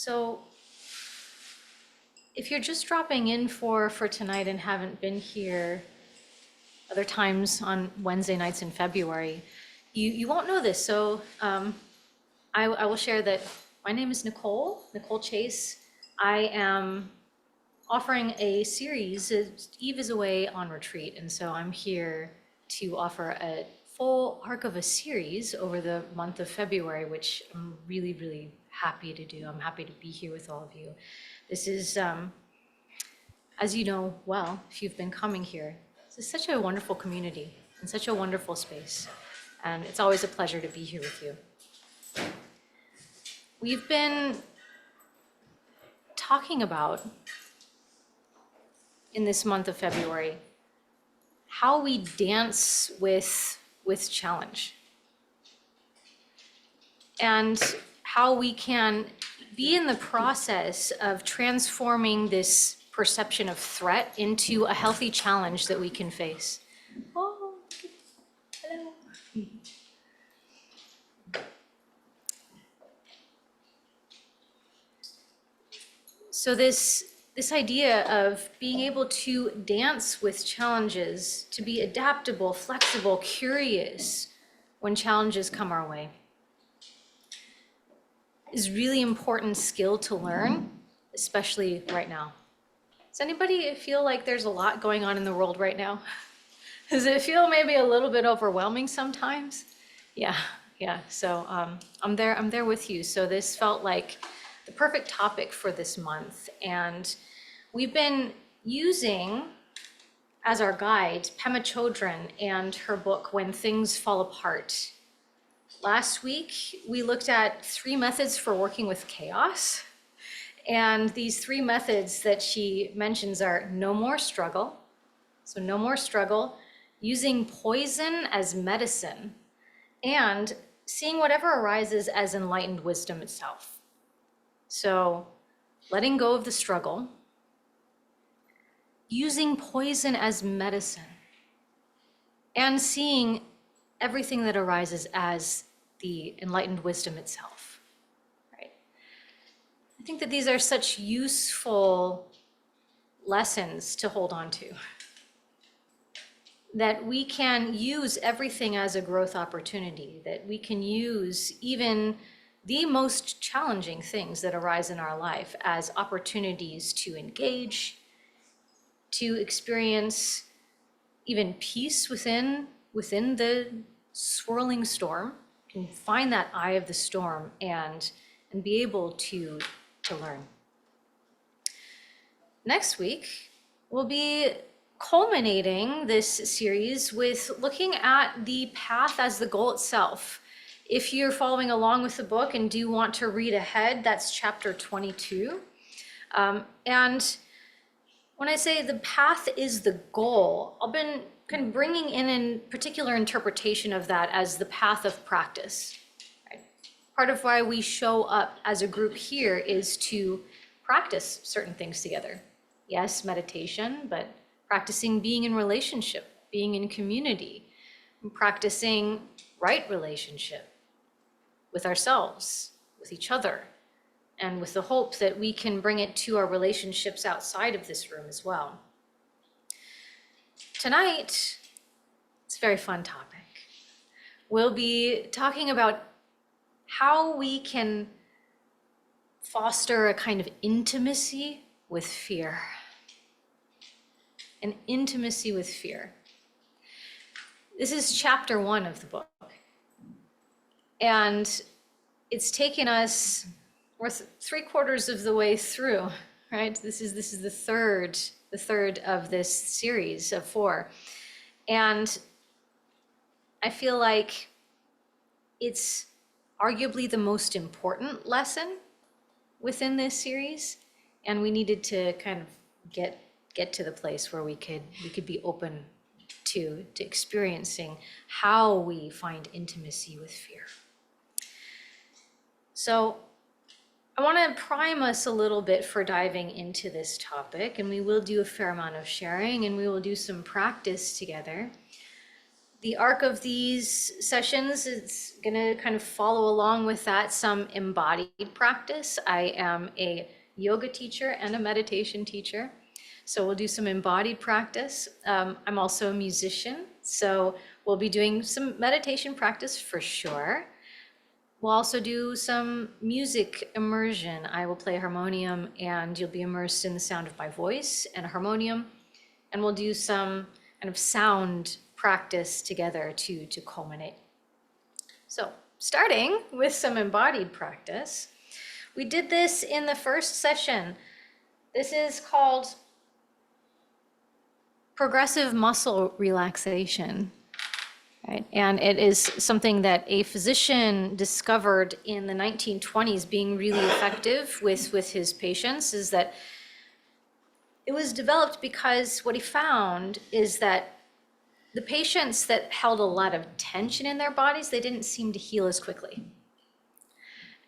So if you're just dropping in for tonight and haven't been here other times on Wednesday nights in February, you won't know this. So I will share that my name is Nichol Chase. I am offering a series. Eve is away on retreat, and so I'm here to offer a full arc of a series over the month of February, which I'm really, really happy to do. I'm happy to be here with all of you. This is, as you know well, if you've been coming here, this is such a wonderful community and such a wonderful space. And it's always a pleasure to be here with you. We've been talking about, in this month of February, how we dance with challenge. And how we can be in the process of transforming this perception of threat into a healthy challenge that we can face. Oh, hello. So this idea of being able to dance with challenges, to be adaptable, flexible, curious when challenges come our way, is really important skill to learn, especially right now. Does anybody feel like there's a lot going on in the world right now? Does it feel maybe a little bit overwhelming sometimes? Yeah. So I'm there with you. So this felt like the perfect topic for this month. And we've been using as our guide Pema Chödrön and her book, When Things Fall Apart. Last week, we looked at 3 methods for working with chaos. And these 3 methods that she mentions are no more struggle. So no more struggle, using poison as medicine, and seeing whatever arises as enlightened wisdom itself. So letting go of the struggle, using poison as medicine, and seeing everything that arises as the enlightened wisdom itself, right? I think that these are such useful lessons to hold on to, that we can use everything as a growth opportunity, that we can use even the most challenging things that arise in our life as opportunities to engage, to experience even peace within the swirling storm, and find that eye of the storm and be able to learn. Next week, we'll be culminating this series with looking at the path as the goal itself. If you're following along with the book and do want to read ahead, that's chapter 22. And when I say the path is the goal, I've been kind of bringing in a particular interpretation of that as the path of practice. Right? Part of why we show up as a group here is to practice certain things together. Yes, meditation, but practicing being in relationship, being in community, practicing right relationship with ourselves, with each other, and with the hope that we can bring it to our relationships outside of this room as well. Tonight, it's a very fun topic. We'll be talking about how we can foster a kind of intimacy with fear. An intimacy with fear. This is chapter 1 of the book. And it's taken us, we're 3/4 of the way through, right? This is the third of this series of 4. And I feel like it's arguably the most important lesson within this series. And we needed to kind of get to the place where we could be open to experiencing how we find intimacy with fear. So I want to prime us a little bit for diving into this topic, and we will do a fair amount of sharing and we will do some practice together. The arc of these sessions is going to kind of follow along with that, some embodied practice. I am a yoga teacher and a meditation teacher, so we'll do some embodied practice. I'm also a musician, so we'll be doing some meditation practice for sure. We'll also do some music immersion. I will play harmonium and you'll be immersed in the sound of my voice and harmonium. And we'll do some kind of sound practice together to culminate. So starting with some embodied practice, we did this in the first session. This is called progressive muscle relaxation. Right? And it is something that a physician discovered in the 1920s being really effective with his patients, is that it was developed because what he found is that the patients that held a lot of tension in their bodies, they didn't seem to heal as quickly.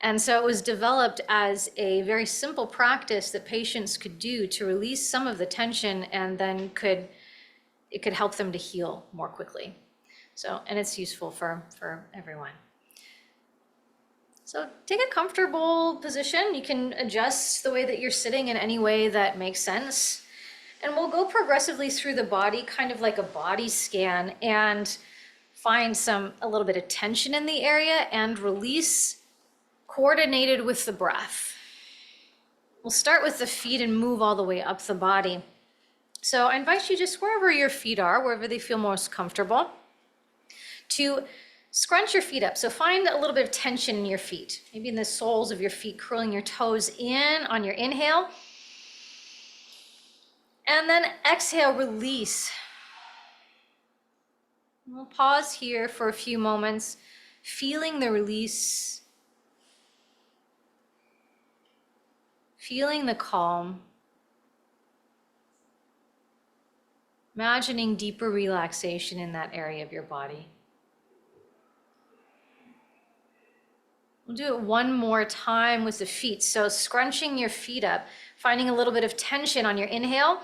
And so it was developed as a very simple practice that patients could do to release some of the tension, and then it could help them to heal more quickly. So, and it's useful for everyone. So take a comfortable position. You can adjust the way that you're sitting in any way that makes sense. And we'll go progressively through the body, kind of like a body scan, and find a little bit of tension in the area and release, coordinated with the breath. We'll start with the feet and move all the way up the body. So I invite you, just wherever your feet are, wherever they feel most comfortable, to scrunch your feet up. So find a little bit of tension in your feet, maybe in the soles of your feet, curling your toes in on your inhale. And then exhale, release. We'll pause here for a few moments, feeling the release, feeling the calm, imagining deeper relaxation in that area of your body. We'll do it one more time with the feet. So scrunching your feet up, finding a little bit of tension on your inhale.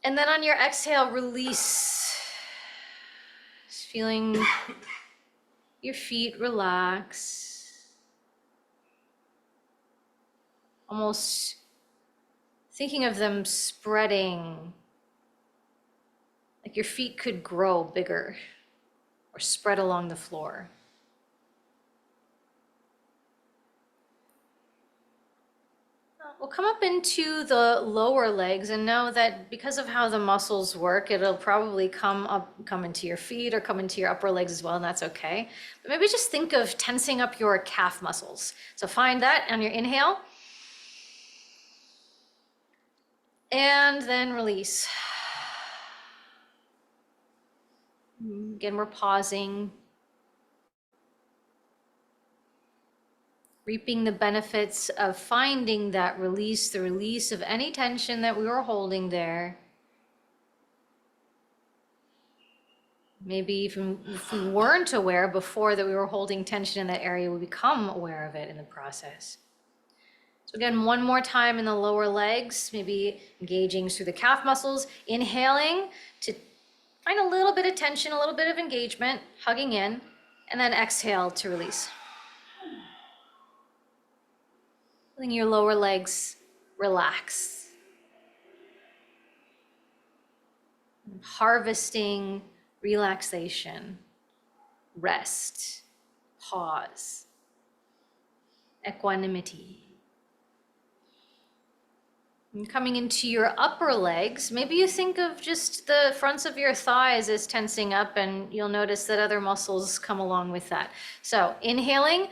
And then on your exhale, release. Just feeling your feet relax. Almost thinking of them spreading, like your feet could grow bigger or spread along the floor. We'll come up into the lower legs, and know that because of how the muscles work, it'll probably come into your feet or come into your upper legs as well, and that's okay. But maybe just think of tensing up your calf muscles. So find that on your inhale. And then release. Again, we're pausing. Reaping the benefits of finding that release, the release of any tension that we were holding there. Maybe even if we weren't aware before that we were holding tension in that area, we become aware of it in the process. So again, one more time in the lower legs, maybe engaging through the calf muscles, inhaling to find a little bit of tension, a little bit of engagement, hugging in, and then exhale to release. Letting your lower legs relax. Harvesting relaxation, rest, pause, equanimity. And coming into your upper legs, maybe you think of just the fronts of your thighs as tensing up, and you'll notice that other muscles come along with that. So inhaling,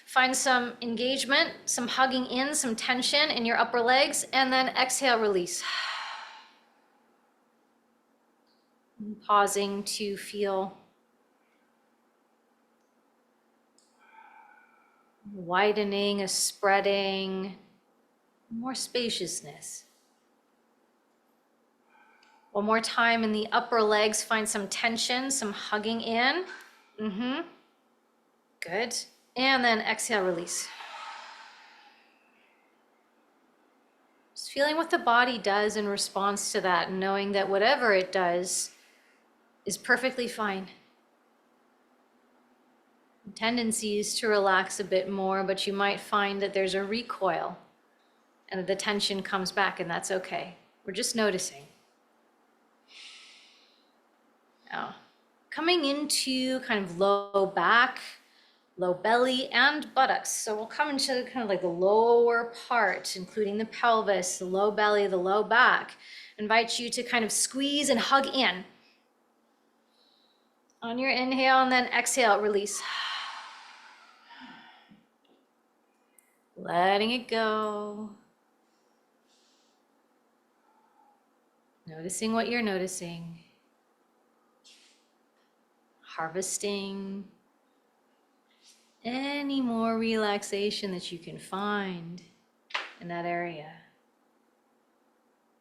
find some engagement, some hugging in, some tension in your upper legs, and then exhale, release. And pausing to feel widening, a spreading, more spaciousness. One more time in the upper legs, find some tension, some hugging in. Good. And then exhale, release. Just Just feeling what the body does in response to that, and knowing that whatever it does is perfectly fine. The tendency is to relax a bit more, but you might find that there's a recoil and that the tension comes back, and that's okay. We're just noticing. Now, coming into kind of low back, low belly, and buttocks. So we'll come into kind of like the lower part, including the pelvis, the low belly, the low back. Invite you to kind of squeeze and hug in. On your inhale, and then exhale, release. Letting it go. Noticing what you're noticing. Harvesting any more relaxation that you can find in that area.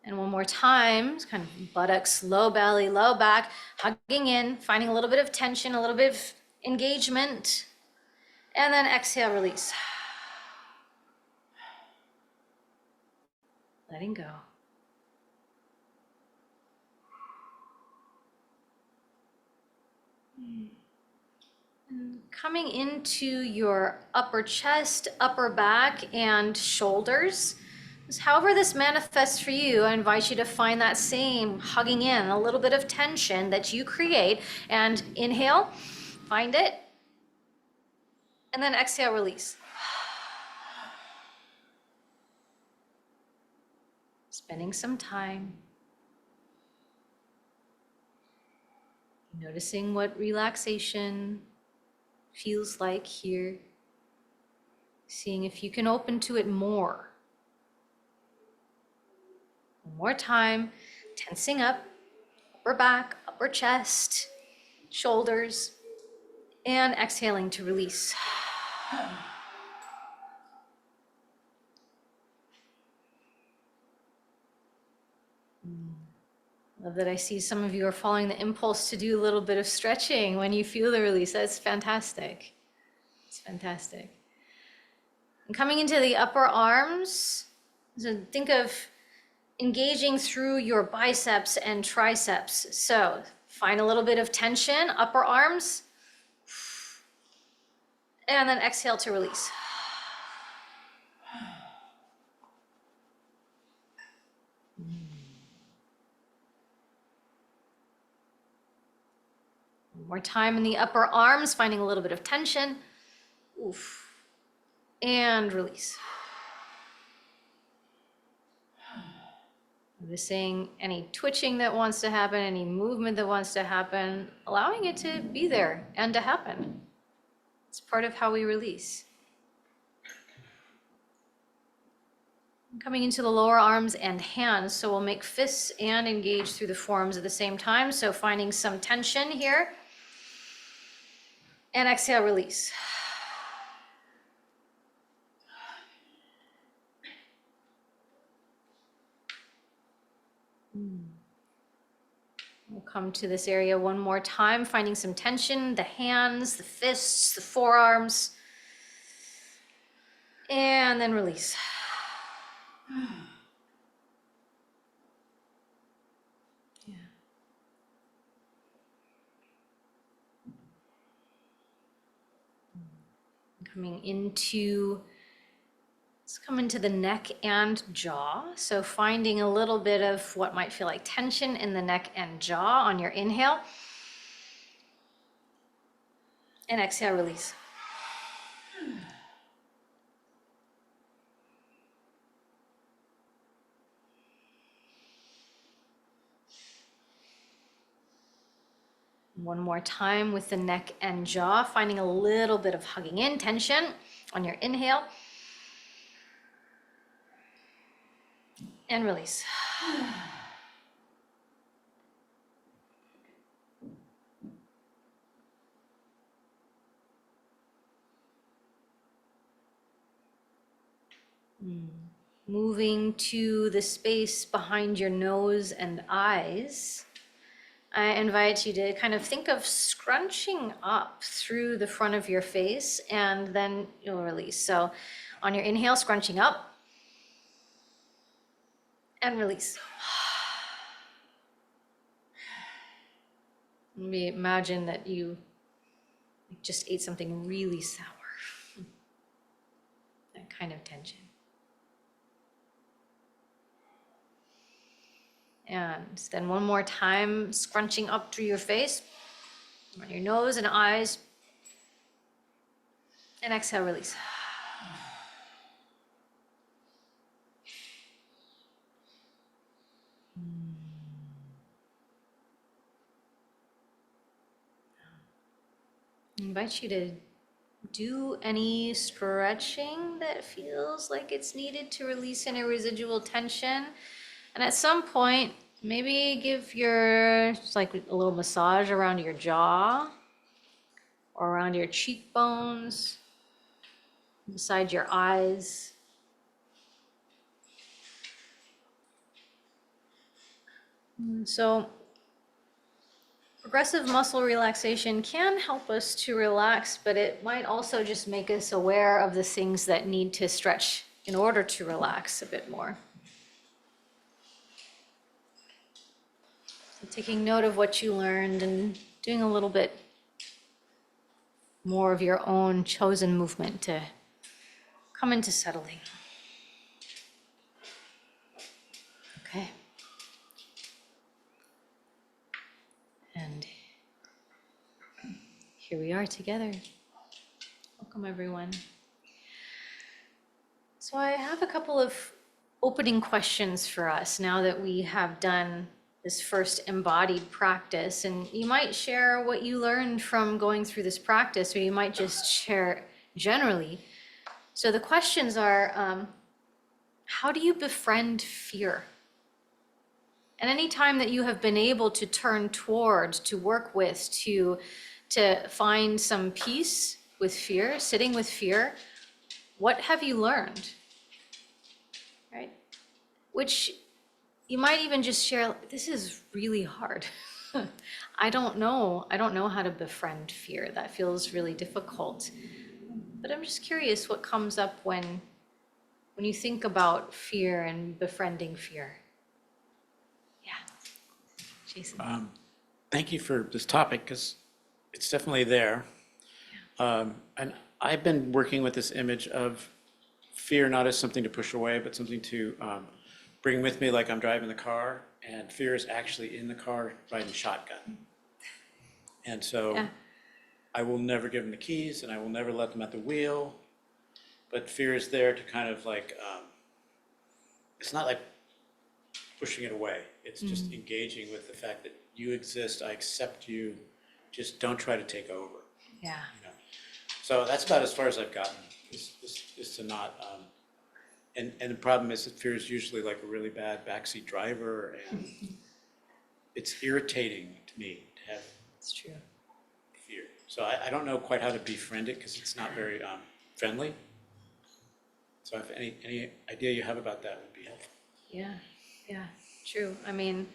And one more time, kind of buttocks, low belly, low back, hugging in, finding a little bit of tension, a little bit of engagement. And then exhale, release. Letting go. And coming into your upper chest, upper back, and shoulders. However this manifests for you, I invite you to find that same hugging in, a little bit of tension that you create. And inhale, find it. And then exhale, release. Spending some time noticing what relaxation feels like here. Seeing if you can open to it more. One more time, tensing up, upper back, upper chest, shoulders, and exhaling to release. Love that I see some of you are following the impulse to do a little bit of stretching when you feel the release. That's fantastic. It's fantastic. And coming into the upper arms, so think of engaging through your biceps and triceps. So find a little bit of tension, upper arms, and then exhale to release. One more time in the upper arms, finding a little bit of tension. Oof. And release. Noticing any twitching that wants to happen, any movement that wants to happen, allowing it to be there and to happen. It's part of how we release. Coming into the lower arms and hands, so we'll make fists and engage through the forearms at the same time. So finding some tension here. And exhale, release. We'll come to this area one more time, finding some tension, the hands, the fists, the forearms, and then release. Yeah. Coming into, let's come into the neck and jaw. So finding a little bit of what might feel like tension in the neck and jaw on your inhale. And exhale, release. One more time with the neck and jaw, finding a little bit of hugging in, tension on your inhale. And release. Moving to the space behind your nose and eyes. I invite you to kind of think of scrunching up through the front of your face, and then you'll release. So on your inhale, scrunching up. And release. Maybe imagine that you just ate something really sour. That kind of tension. And then one more time, scrunching up through your face, on your nose and eyes. And exhale, release. I invite you to do any stretching that feels like it's needed to release any residual tension. And at some point, maybe give just like a little massage around your jaw or around your cheekbones, beside your eyes. So progressive muscle relaxation can help us to relax, but it might also just make us aware of the things that need to stretch in order to relax a bit more. So taking note of what you learned and doing a little bit more of your own chosen movement to come into settling. Okay. And here we are together. Welcome, everyone. So I have a couple of opening questions for us now that we have done this first embodied practice. And you might share what you learned from going through this practice, or you might just share generally. So the questions are, how do you befriend fear? And any time that you have been able to turn toward, to work with, to find some peace with fear, sitting with fear, what have you learned? Right? Which you might even just share, this is really hard. I don't know how to befriend fear. That feels really difficult. But I'm just curious what comes up when you think about fear and befriending fear. Yeah. Jason. Thank you for this topic, because it's definitely there. And I've been working with this image of fear not as something to push away, but something to bring with me, like I'm driving the car, and fear is actually in the car riding shotgun. And so I will never give them the keys, and I will never let them at the wheel. But fear is there to kind of like, it's not like pushing it away. It's just engaging with the fact that you exist, I accept you, just don't try to take over. Yeah. You know? So that's about as far as I've gotten, is to not, and the problem is that fear is usually like a really bad backseat driver, and it's irritating to me to have It's true. fear. So I don't know quite how to befriend it, because it's not very friendly. So if any idea you have about that would be helpful. Yeah, true. I mean,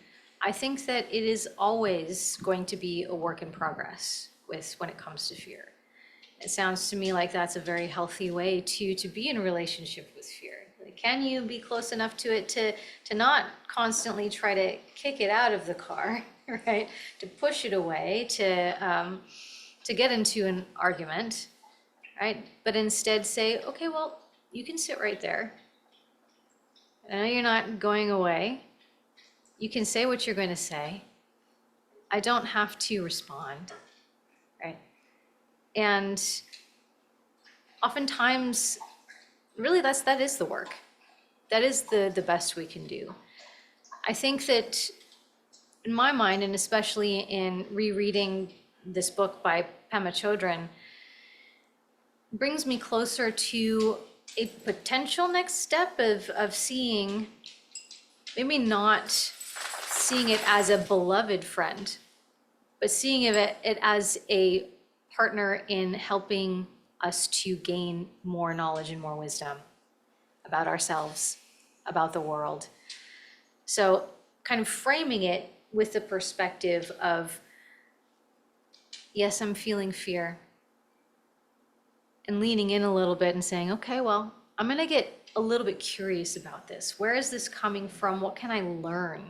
I think that it is always going to be a work in progress when it comes to fear. It sounds to me like that's a very healthy way to be in a relationship with fear. Like, can you be close enough to it to not constantly try to kick it out of the car, right? To push it away, to get into an argument, right? But instead say, okay, well, you can sit right there. I know you're not going away. You can say what you're going to say. I don't have to respond, right? And oftentimes, really, that is the work. That is the best we can do. I think that in my mind, and especially in rereading this book by Pema Chödrön, brings me closer to a potential next step of seeing, maybe not seeing it as a beloved friend, but seeing it as a partner in helping us to gain more knowledge and more wisdom about ourselves, about the world. So kind of framing it with the perspective of, yes, I'm feeling fear, and leaning in a little bit and saying, okay, well, I'm going to get a little bit curious about this. Where is this coming from? What can I learn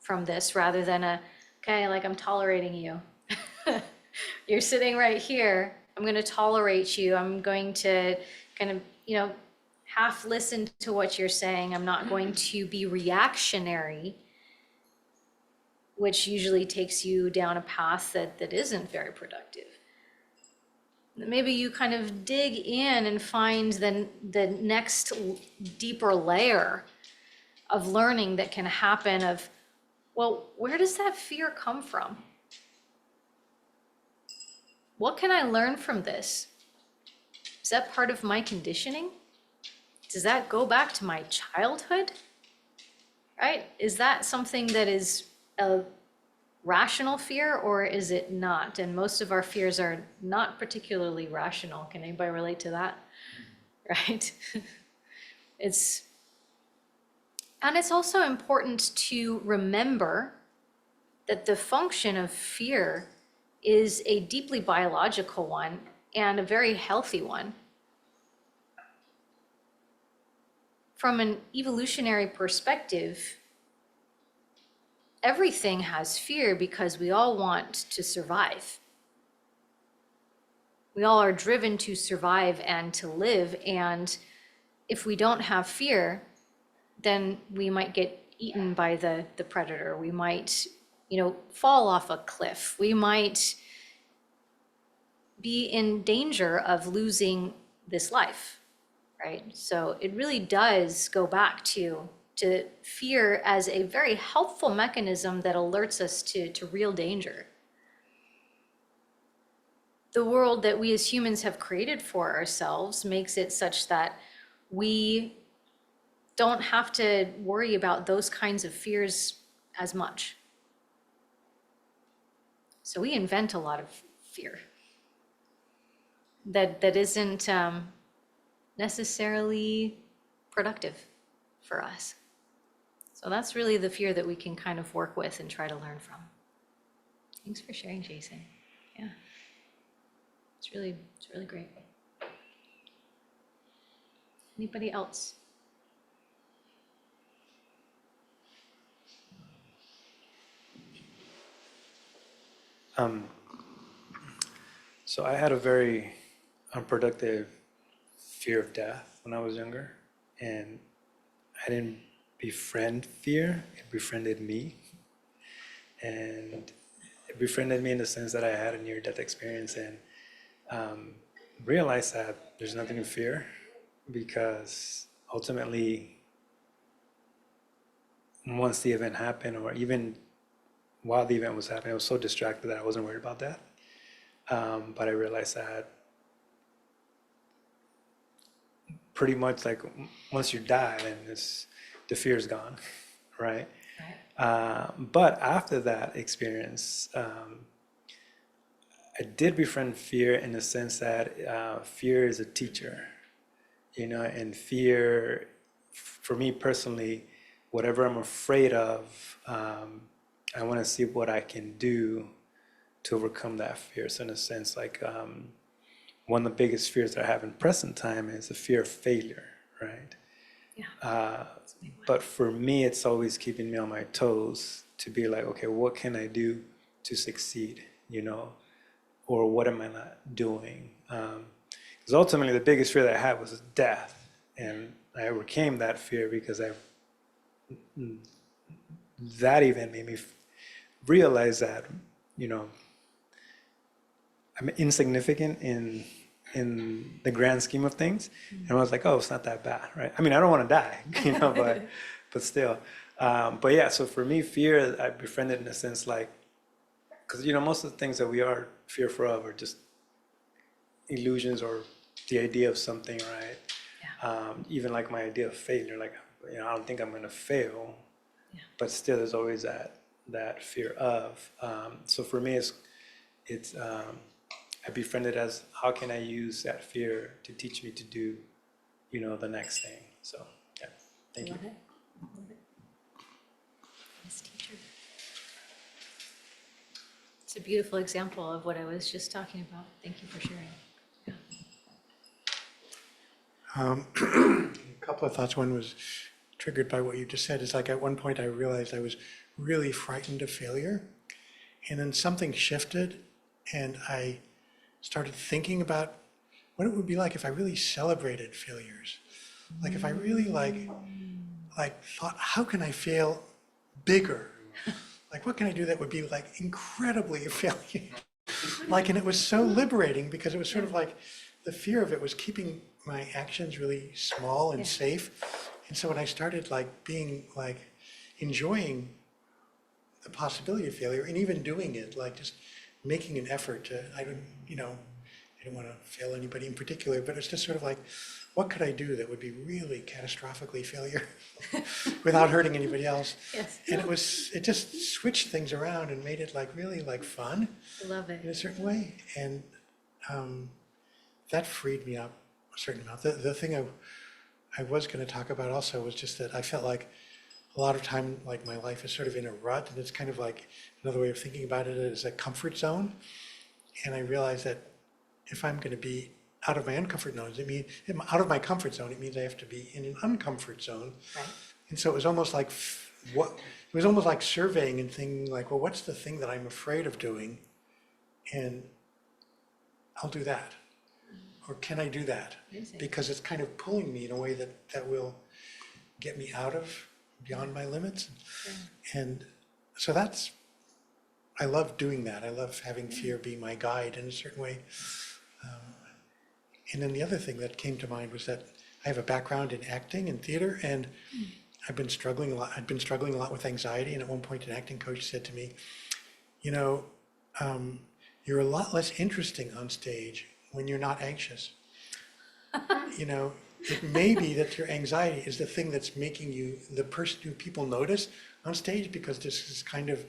from this rather than okay, like I'm tolerating you. You're sitting right here. I'm going to tolerate you. I'm going to kind of, half listen to what you're saying. I'm not going to be reactionary, which usually takes you down a path that isn't very productive. Maybe you kind of dig in and find the next deeper layer of learning that can happen of, well, where does that fear come from? What can I learn from this? Is that part of my conditioning? Does that go back to my childhood? Right? Is that something that is a rational fear or is it not? And most of our fears are not particularly rational. Can anybody relate to that? Right? It's also important to remember that the function of fear is a deeply biological one and a very healthy one. From an evolutionary perspective, everything has fear because we all want to survive. We all are driven to survive and to live, and if we don't have fear, then we might get eaten by the predator. We might, fall off a cliff. We might be in danger of losing this life, right? So it really does go back to fear as a very helpful mechanism that alerts us to real danger. The world that we as humans have created for ourselves makes it such that we don't have to worry about those kinds of fears as much. So we invent a lot of fear that isn't necessarily productive for us. So that's really the fear that we can kind of work with and try to learn from. Thanks for sharing, Jason. Yeah, it's really great. Anybody else? So I had a very unproductive fear of death when I was younger, and I didn't befriend fear, it befriended me. And it befriended me in the sense that I had a near-death experience and realized that there's nothing to fear because ultimately, once the event happened, or even while the event was happening, I was so distracted that I wasn't worried about that. But I realized that pretty much like once you die, then the fear is gone, right? But after that experience, I did befriend fear in the sense that fear is a teacher, and fear, for me personally, whatever I'm afraid of, I want to see what I can do to overcome that fear. So in a sense, like one of the biggest fears that I have in present time is the fear of failure, right? Yeah. But for me, it's always keeping me on my toes to be like, okay, what can I do to succeed, or what am I not doing? Because ultimately, the biggest fear that I had was death, and I overcame that fear because that event made me realize that, I'm insignificant in the grand scheme of things. And I was like, oh, it's not that bad, right? I mean, I don't want to die, but still. But yeah, so for me, fear, I befriended in a sense like, because, most of the things that we are fearful of are just illusions or the idea of something, right? Yeah. Even like my idea of failure, like, I don't think I'm going to fail, but still there's always that fear of. So for me, it's I befriend it as how can I use that fear to teach me to do, the next thing. So yeah, thank you. Love it. Yes, teacher. It's a beautiful example of what I was just talking about. Thank you for sharing. Yeah. A couple of thoughts. One was triggered by what you just said. It's like at one point I realized I was really frightened of failure. And then something shifted and I started thinking about what it would be like if I really celebrated failures. Like if I really thought, how can I fail bigger? Like what can I do that would be like incredibly a failure? Like, and it was so liberating because it was sort of like the fear of it was keeping my actions really small and safe. And so when I started like being like enjoying the possibility of failure and even doing it, like just making an effort to, I don't want to fail anybody in particular, but it's just sort of like, what could I do that would be really catastrophically failure without hurting anybody else? Yes. And it just switched things around and made it like really like fun I love it. in a certain way. And that freed me up a certain amount. The thing I was going to talk about also was just that I felt like a lot of time, like my life is sort of in a rut, and it's kind of like another way of thinking about it is a comfort zone. And I realized that if I'm going to be out of my uncomfort zone, out of my comfort zone, it means I have to be in an uncomfort zone. Right. And so it was almost like it was almost like surveying and thinking like, well, what's the thing that I'm afraid of doing? And I'll do that. Or can I do that? Amazing. Because it's kind of pulling me in a way that will get me out of beyond my limits. Yeah. And so I love doing that. I love having fear be my guide in a certain way. And then the other thing that came to mind was that I have a background in acting and theater, and I've been struggling a lot. I'd been struggling a lot with anxiety, and at one point an acting coach said to me, you're a lot less interesting on stage when you're not anxious. It may be that your anxiety is the thing that's making you the person who people notice on stage, because this is kind of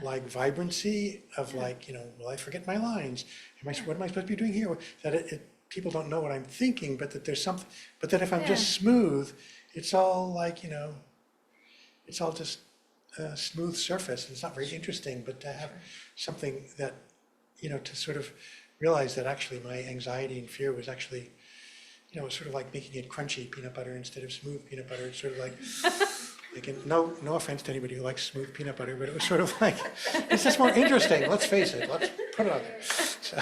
like vibrancy of like, will I forget my lines? What am I supposed to be doing here? That people don't know what I'm thinking, but that there's something, but that if I'm just smooth, it's all like, it's all just a smooth surface. It's not very interesting, but to have something that, to sort of realize that actually my anxiety and fear was actually, it's sort of like making it crunchy peanut butter instead of smooth peanut butter. It's sort of like, no offense to anybody who likes smooth peanut butter, but it was sort of like, it's just more interesting. Let's face it. Let's put it on there. So,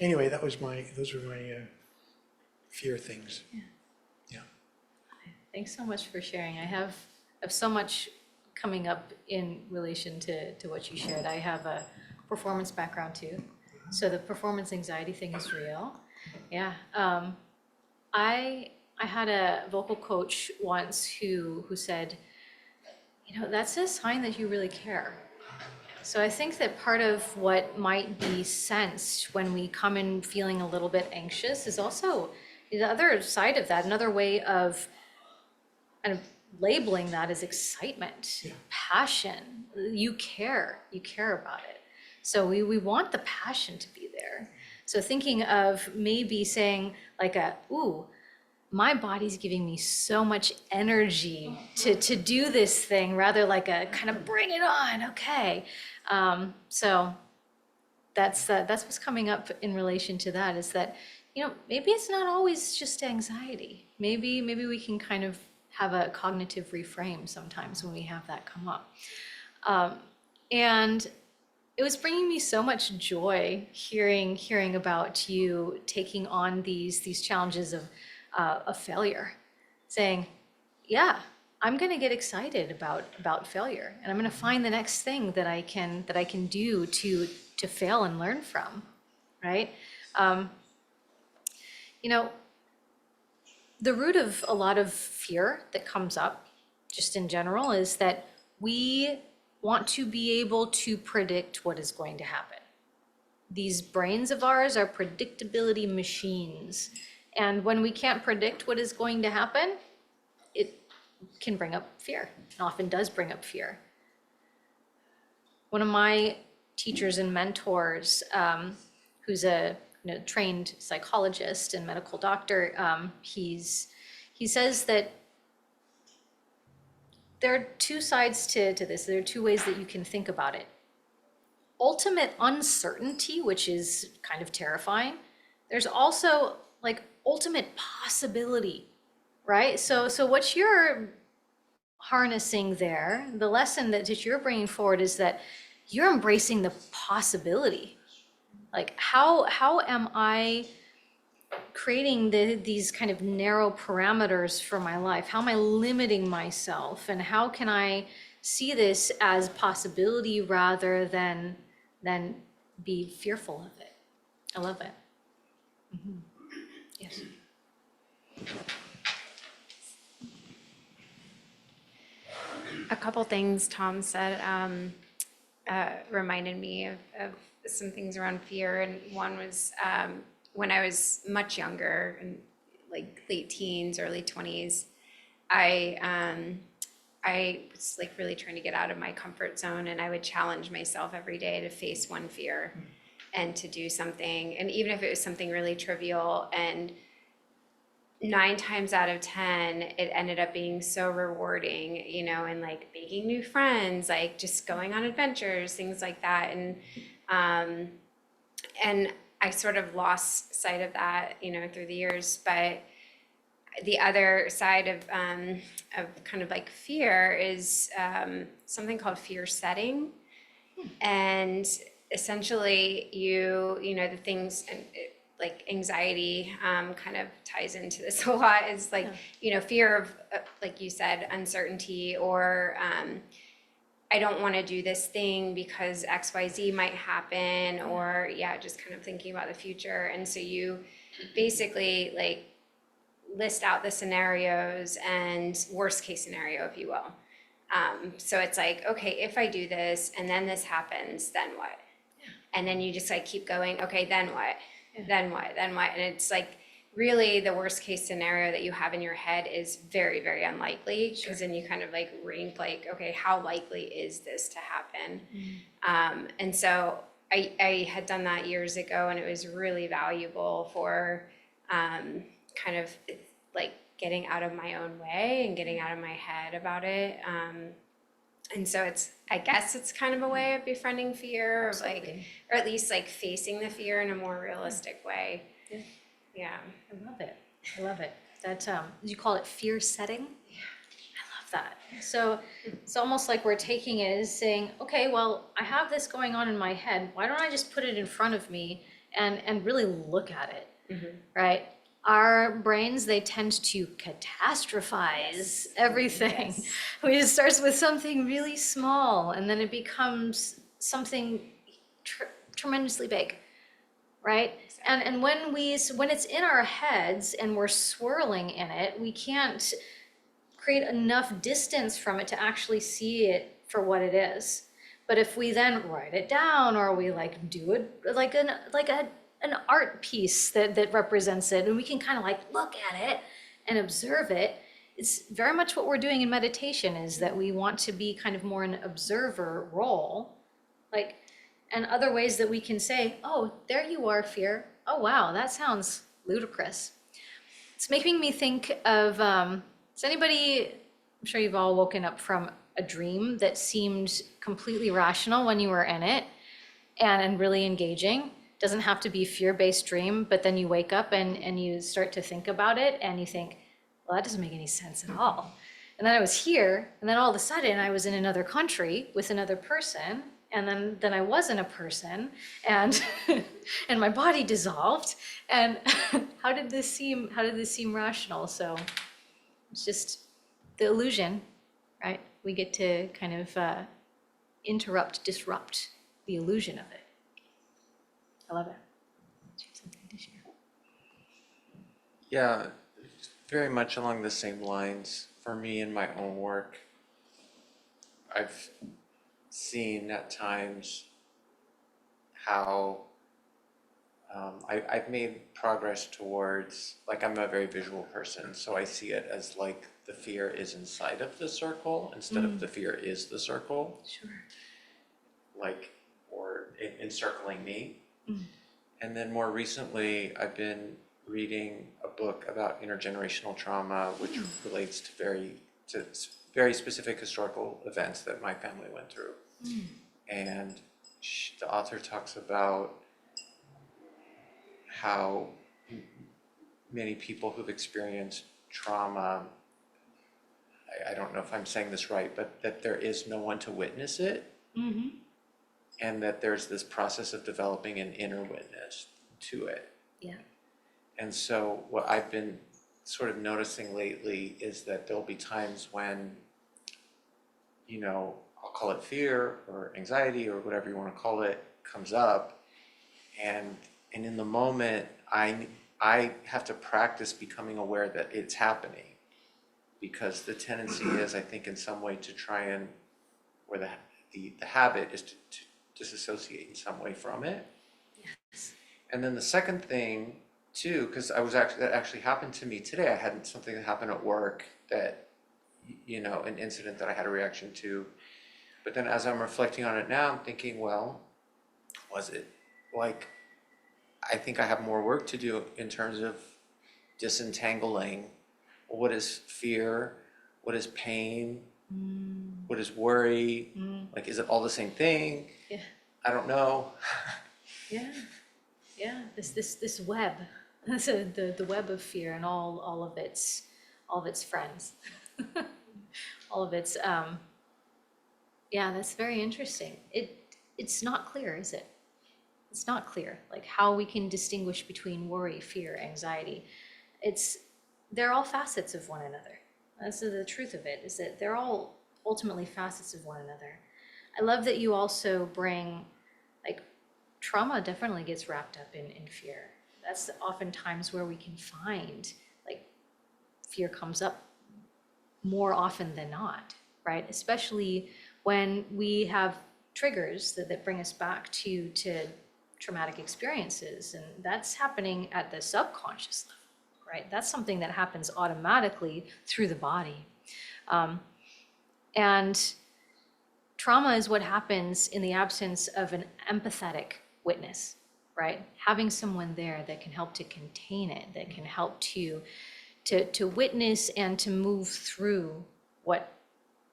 anyway, those were my fear things. Yeah. Thanks so much for sharing. I have so much coming up in relation to what you shared. I have a performance background too. So the performance anxiety thing is real. Yeah. I had a vocal coach once who said, that's a sign that you really care. So I think that part of what might be sensed when we come in feeling a little bit anxious is also the other side of that, another way of kind of labeling that as excitement, passion. You care about it. So we want the passion to be there. So thinking of maybe saying like my body's giving me so much energy to do this thing, rather like a kind of bring it on, okay. So that's what's coming up in relation to that, is that, maybe it's not always just anxiety. Maybe we can kind of have a cognitive reframe sometimes when we have that come up. And it was bringing me so much joy hearing about you taking on these challenges of failure, saying, yeah, I'm going to get excited about failure, and I'm going to find the next thing that I can do to fail and learn from, right? The root of a lot of fear that comes up just in general is that we want to be able to predict what is going to happen. These brains of ours are predictability machines. And when we can't predict what is going to happen, it can bring up fear. It often does bring up fear. One of my teachers and mentors, who's a trained psychologist and medical doctor, he says that there are two sides to this. There are two ways that you can think about it. Ultimate uncertainty, which is kind of terrifying. There's also like ultimate possibility, right? So what you're harnessing there, the lesson that you're bringing forward is that you're embracing the possibility. Like, how am I creating these kind of narrow parameters for my life? How am I limiting myself? And how can I see this as possibility rather than be fearful of it? I love it. Yes. A couple things Tom said reminded me of some things around fear, and one was when I was much younger, in like late teens, early 20s, I was like really trying to get out of my comfort zone, and I would challenge myself every day to face one fear and to do something, and even if it was something really trivial, and 9 times out of 10, it ended up being so rewarding, you know, and like making new friends, like just going on adventures, things like that. And I sort of lost sight of that, you know, through the years. But the other side of kind of like fear is something called fear setting. And essentially you know, the things, and like anxiety kind of ties into this a lot, is like, you know, fear of, like you said, uncertainty, or I don't want to do this thing because XYZ might happen, or just kind of thinking about the future. And so you basically like list out the scenarios and worst case scenario, if you will. So it's like, okay, if I do this and then this happens, then what? And then you just like keep going, okay, then what? Then what? Then what? And it's like really the worst case scenario that you have in your head is very, very unlikely, because then you kind of like rank like, okay, how likely is this to happen? And so I had done that years ago, and it was really valuable for kind of like getting out of my own way and getting out of my head about it. And so I guess it's kind of a way of befriending fear, of like, or at least like facing the fear in a more realistic way. Yeah. I love it. I love it. That, you call it fear setting? Yeah. I love that. So it's almost like we're taking it as saying, okay, well, I have this going on in my head. Why don't I just put it in front of me and really look at it, right? Our brains, they tend to catastrophize everything. It starts with something really small, and then it becomes something tremendously big, right? And when it's in our heads and we're swirling in it, we can't create enough distance from it to actually see it for what it is. But if we then write it down, or we like do it like an art piece that represents it, and we can kind of like look at it and observe it. It's very much what we're doing in meditation, is that we want to be kind of more an observer role, like, and other ways that we can say, oh, there you are, fear. Oh, wow, that sounds ludicrous. It's making me think of, is anybody, I'm sure you've all woken up from a dream that seemed completely rational when you were in it, and really engaging. Doesn't have to be a fear-based dream, but then you wake up and you start to think about it, and you think, well, that doesn't make any sense at all. And then I was here, and then all of a sudden I was in another country with another person, and then I wasn't a person, and and my body dissolved, and how did this seem rational? So it's just the illusion, right? We get to kind of disrupt the illusion of it. I love it. Do you have something to share? Yeah, very much along the same lines. For me in my own work, I've seen at times how I've made progress towards, like, I'm a very visual person, so I see it as like the fear is inside of the circle instead of the fear is the circle. Sure. Like, or encircling me. And then more recently, I've been reading a book about intergenerational trauma, which relates to very specific historical events that my family went through. And the author talks about how many people who've experienced trauma, I don't know if I'm saying this right, but that there is no one to witness it. And that there's this process of developing an inner witness to it. Yeah. And so what I've been sort of noticing lately is that there'll be times when, you know, I'll call it fear or anxiety or whatever you want to call it, comes up. And in the moment, I have to practice becoming aware that it's happening. Because the tendency is, I think, in some way to try and, or the habit is to disassociate in some way from it. Yes. And then the second thing too, because that actually happened to me today. I had something that happened at work that, you know, an incident that I had a reaction to. But then as I'm reflecting on it now, I'm thinking, well, was it like, I think I have more work to do in terms of disentangling what is fear, what is pain, what is worry, like, is it all the same thing? Yeah. I don't know. Yeah. Yeah. This web, the web of fear and all of its friends, all of its yeah, that's very interesting. It's not clear, is it? It's not clear, like how we can distinguish between worry, fear, anxiety. They're all facets of one another. That's the truth of it, is that they're all ultimately facets of one another. I love that you also bring, like, trauma definitely gets wrapped up in fear. That's oftentimes where we can find, like, fear comes up more often than not, right? Especially when we have triggers that bring us back to traumatic experiences. And that's happening at the subconscious level, right? That's something that happens automatically through the body. And trauma is what happens in the absence of an empathetic witness, right? Having someone there that can help to contain it, that can help to witness and to move through what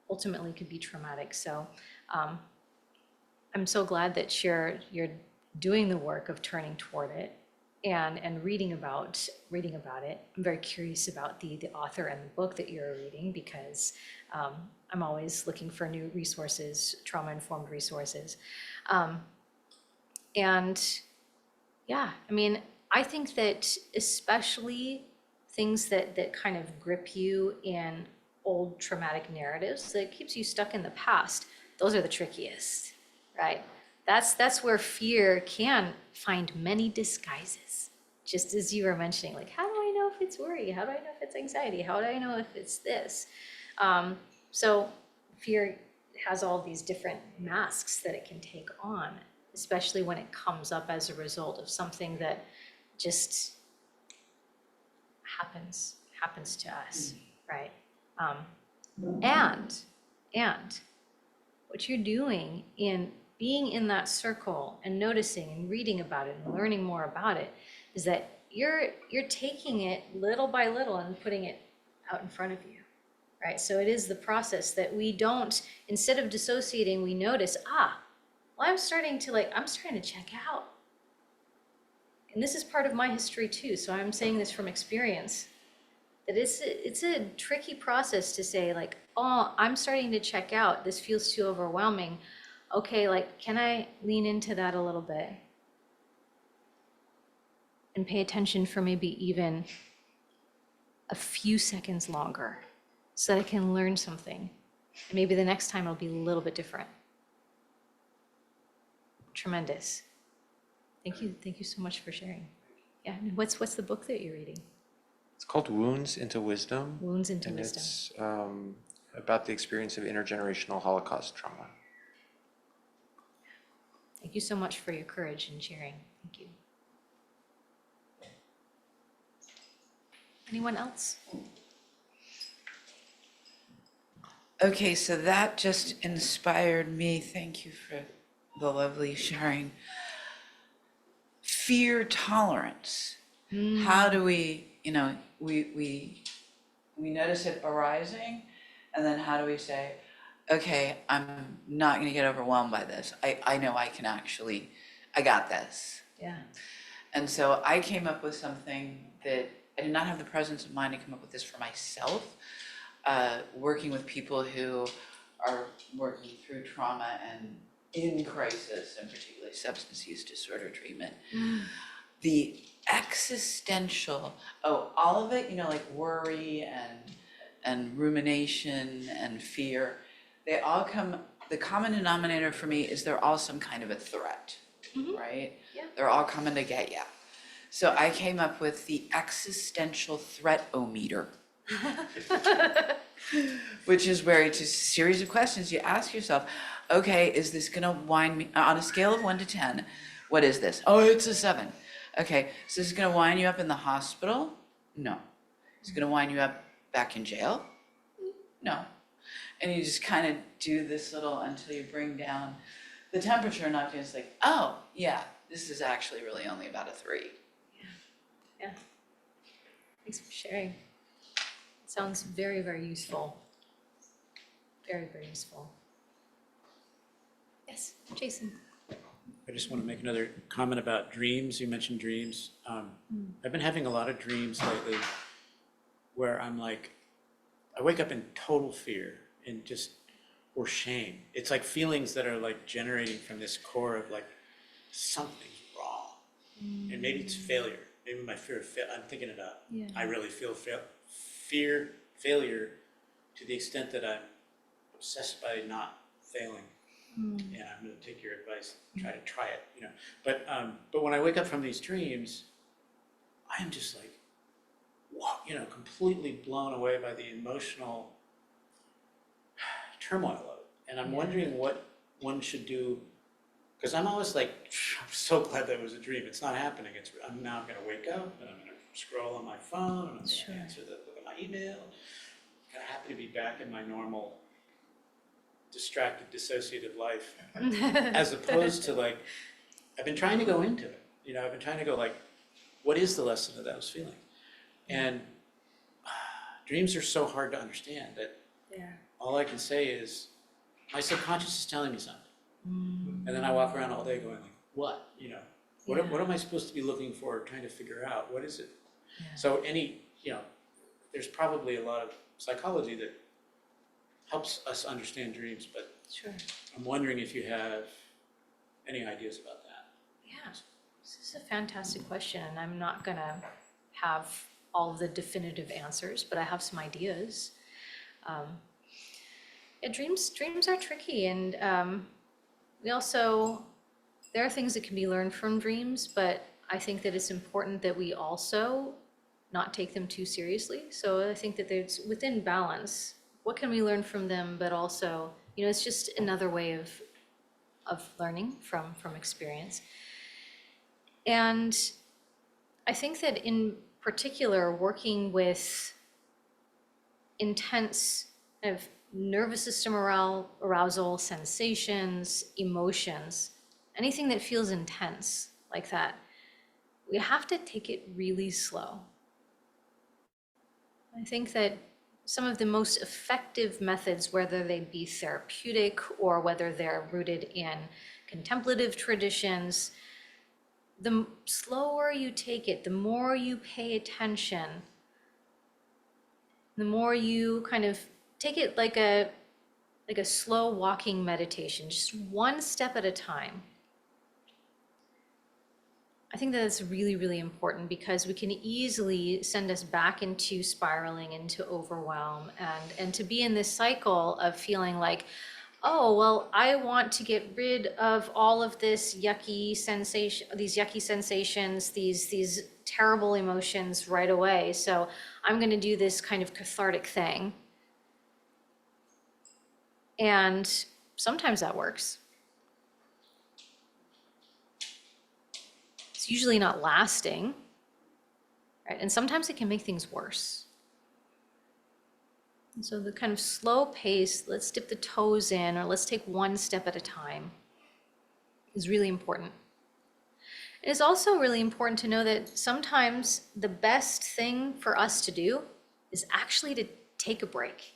ultimately could be traumatic. So I'm so glad that you're doing the work of turning toward it and reading about it. I'm very curious about the author and the book that you're reading, because I'm always looking for new resources, trauma-informed resources. And yeah, I mean, I think that especially things that kind of grip you in old traumatic narratives, that keeps you stuck in the past, those are the trickiest, right? That's where fear can find many disguises. Just as you were mentioning, like, how do I know if it's worry? How do I know if it's anxiety? How do I know if it's this? So fear has all these different masks that it can take on, especially when it comes up as a result of something that just happens to us, right? And what you're doing in being in that circle and noticing and reading about it and learning more about it is that you're taking it little by little and putting it out in front of you, right? So it is the process that we don't, instead of dissociating, we notice, well, I'm starting to check out. And this is part of my history too, so I'm saying this from experience, that it's a tricky process to say, like, oh, I'm starting to check out, this feels too overwhelming. Okay, like, can I lean into that a little bit and pay attention for maybe even a few seconds longer so that I can learn something? And maybe the next time it'll be a little bit different. Tremendous. Thank you so much for sharing. Yeah, and what's the book that you're reading? It's called Wounds into Wisdom. Wounds into and Wisdom. It's about the experience of intergenerational Holocaust trauma. Thank you so much for your courage and sharing. Thank you. Anyone else? Okay, so that just inspired me. Thank you for the lovely sharing. Fear tolerance. How do we, we notice it arising, and then how do we say, okay, I'm not going to get overwhelmed by this. I know I got this. Yeah. And so I came up with something that I did not have the presence of mind to come up with this for myself. Working with people who are working through trauma and in crisis, and particularly substance use disorder treatment. The existential, all of it, like worry and rumination and fear, they all come, the common denominator for me is they're all some kind of a threat, right? Yeah. They're all coming to get you. So I came up with the existential threat-o-meter, which is where it's a series of questions you ask yourself. Okay, is this gonna wind me, on a scale of 1 to 10, what is this? Oh, it's a 7. Okay, so this is gonna wind you up in the hospital? No. Is it gonna wind you up back in jail? No. And you just kind of do this little until you bring down the temperature enough, and it's like, oh, yeah, this is actually really only about a 3. Yeah. Thanks for sharing. It sounds very, very useful. Very, very useful. Yes, Jason. I just want to make another comment about dreams. You mentioned dreams. I've been having a lot of dreams lately where I'm like, I wake up in total fear and or shame. It's like feelings that are like generating from this core of like, something's wrong. And maybe it's failure. Maybe my fear of I'm thinking it up. Yeah. I really feel failure to the extent that I'm obsessed by not failing. Yeah, I'm going to take your advice, try it, But when I wake up from these dreams, I am just like, wow, completely blown away by the emotional turmoil of it. And I'm wondering what one should do, because I'm always like, I'm so glad that it was a dream. It's not happening. I'm now going to wake up and I'm going to scroll on my phone and I'm going to answer look at my email. I'm kind of happy to be back in my normal distracted, dissociative life, as opposed to like, I've been trying to go into it. I've been trying to go like, what is the lesson of those feelings? And dreams are so hard to understand that all I can say is, my subconscious is telling me something. And then I walk around all day going like, what? What am I supposed to be looking for, trying to figure out? What is it? Yeah. So there's probably a lot of psychology that helps us understand dreams, but Sure. I'm wondering if you have any ideas about that. Yeah, this is a fantastic question, and I'm not gonna have all the definitive answers, but I have some ideas. Dreams are tricky, and there are things that can be learned from dreams, but I think that it's important that we also not take them too seriously. So I think that there's within balance. What can we learn from them, but also, it's just another way of learning from experience. And I think that in particular, working with intense kind of nervous system arousal, sensations, emotions, anything that feels intense like that, we have to take it really slow. I think that some of the most effective methods, whether they be therapeutic or whether they're rooted in contemplative traditions, the slower you take it, the more you pay attention, the more you kind of take it like a slow walking meditation, just one step at a time. I think that it's really, really important because we can easily send us back into spiraling, into overwhelm, and to be in this cycle of feeling like, oh, well, I want to get rid of all of this yucky sensation, these yucky sensations, these terrible emotions right away. So I'm going to do this kind of cathartic thing. And sometimes that works. It's usually not lasting, right? And sometimes it can make things worse. And so the kind of slow pace, let's dip the toes in, or let's take one step at a time, is really important. It is also really important to know that sometimes the best thing for us to do is actually to take a break,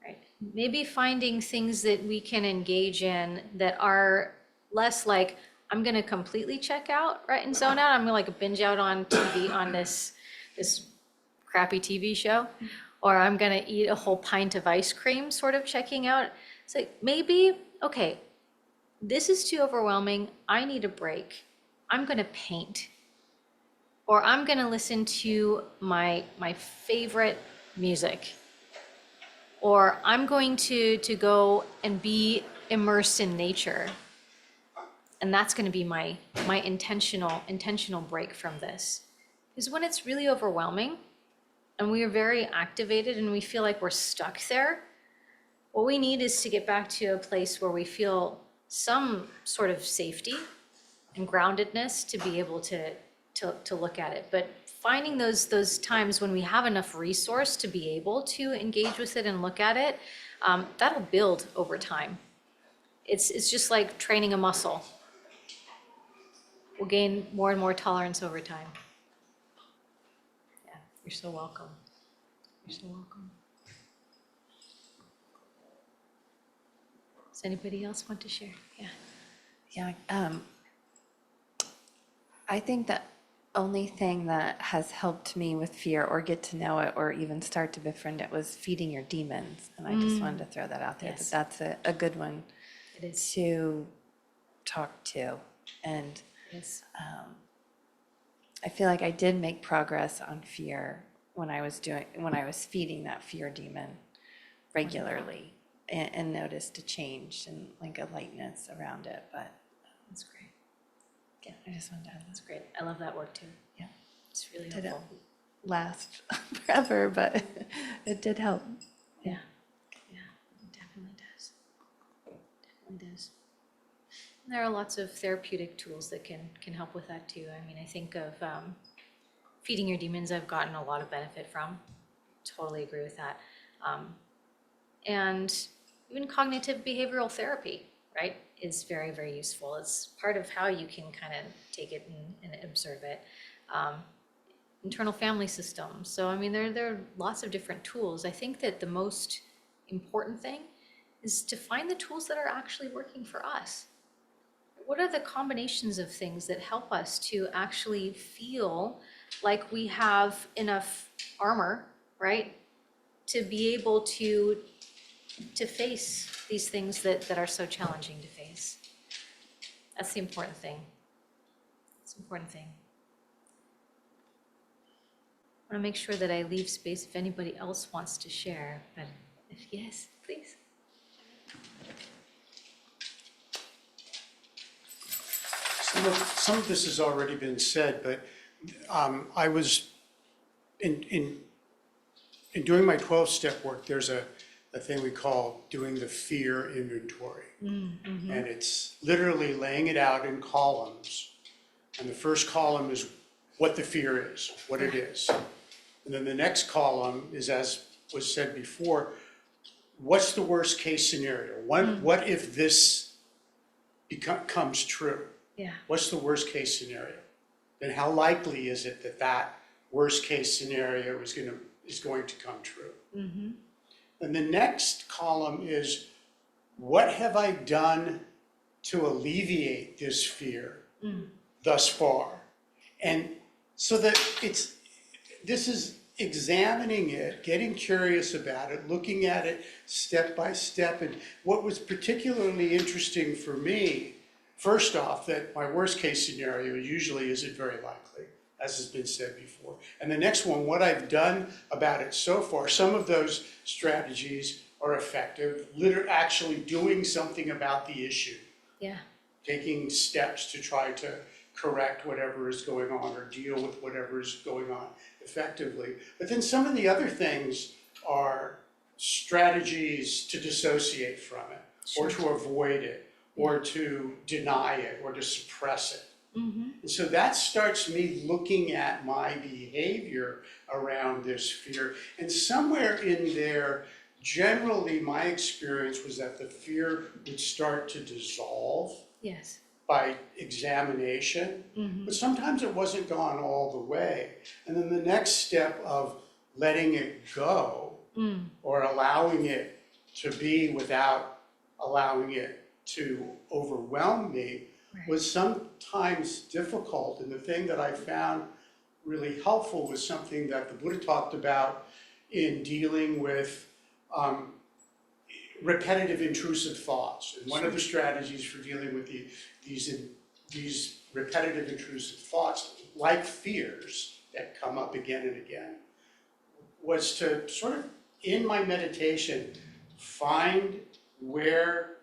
right? Maybe finding things that we can engage in that are less like, I'm gonna completely check out, right, and zone out. I'm gonna like binge out on TV on this this crappy TV show, or I'm gonna eat a whole pint of ice cream, sort of checking out. It's like, maybe, okay, this is too overwhelming, I need a break. I'm gonna paint. Or I'm gonna listen to my favorite music. Or I'm going to go and be immersed in nature. And that's gonna be my intentional break from this. Because when it's really overwhelming and we are very activated and we feel like we're stuck there, what we need is to get back to a place where we feel some sort of safety and groundedness to be able to look at it. But finding those times when we have enough resource to be able to engage with it and look at it, that'll build over time. It's just like training a muscle. We'll gain more and more tolerance over time. Yeah, you're so welcome. You're so welcome. Does anybody else want to share? Yeah. Yeah, I think the only thing that has helped me with fear or get to know it or even start to befriend it was feeding your demons. And I just wanted to throw that out there, Yes. that that's a good one It is. to talk to. And Yes. I feel like I did make progress on fear when I was feeding that fear demon regularly and noticed a change and like a lightness around it. But That's great. yeah, I just wanted to add That's great. I love that work too. Yeah. It's really Did it helpful. last forever, but it did help. Yeah. Yeah, it definitely does. Definitely does. And there are lots of therapeutic tools that can help with that too. I mean, I think of feeding your demons, I've gotten a lot of benefit from. Totally agree with that. And even cognitive behavioral therapy, right, is very, very useful. It's part of how you can kind of take it and observe it. Internal family systems. So, I mean, there are lots of different tools. I think that the most important thing is to find the tools that are actually working for us. What are the combinations of things that help us to actually feel like we have enough armor, right, to be able to face these things that are so challenging to face? That's the important thing. It's an important thing. I want to make sure that I leave space if anybody else wants to share, but if yes, please. Some of this has already been said, but I was, in doing my 12-step work, there's a thing we call doing the fear inventory. And it's literally laying it out in columns. And the first column is what the fear is, what it is. And then the next column is, as was said before, what's the worst case scenario? What if this comes true? Yeah. What's the worst case scenario? And how likely is it that that worst case scenario is going to come true? And the next column is, what have I done to alleviate this fear thus far? And so that this is examining it, getting curious about it, looking at it step by step. And what was particularly interesting for me, first off, that my worst case scenario usually isn't very likely, as has been said before. And the next one, what I've done about it so far, some of those strategies are effective, actually doing something about the issue, Yeah. taking steps to try to correct whatever is going on or deal with whatever is going on effectively. But then some of the other things are strategies to dissociate from it, or to avoid it, or to deny it, or to suppress it. And so that starts me looking at my behavior around this fear. And somewhere in there, generally my experience was that the fear would start to dissolve Yes. by examination, but sometimes it wasn't gone all the way. And then the next step of letting it go, or allowing it to be without allowing it to overwhelm me, was sometimes difficult. And the thing that I found really helpful was something that the Buddha talked about in dealing with repetitive intrusive thoughts. And one of the strategies for dealing with these repetitive intrusive thoughts, like fears that come up again and again, was to sort of, in my meditation, find where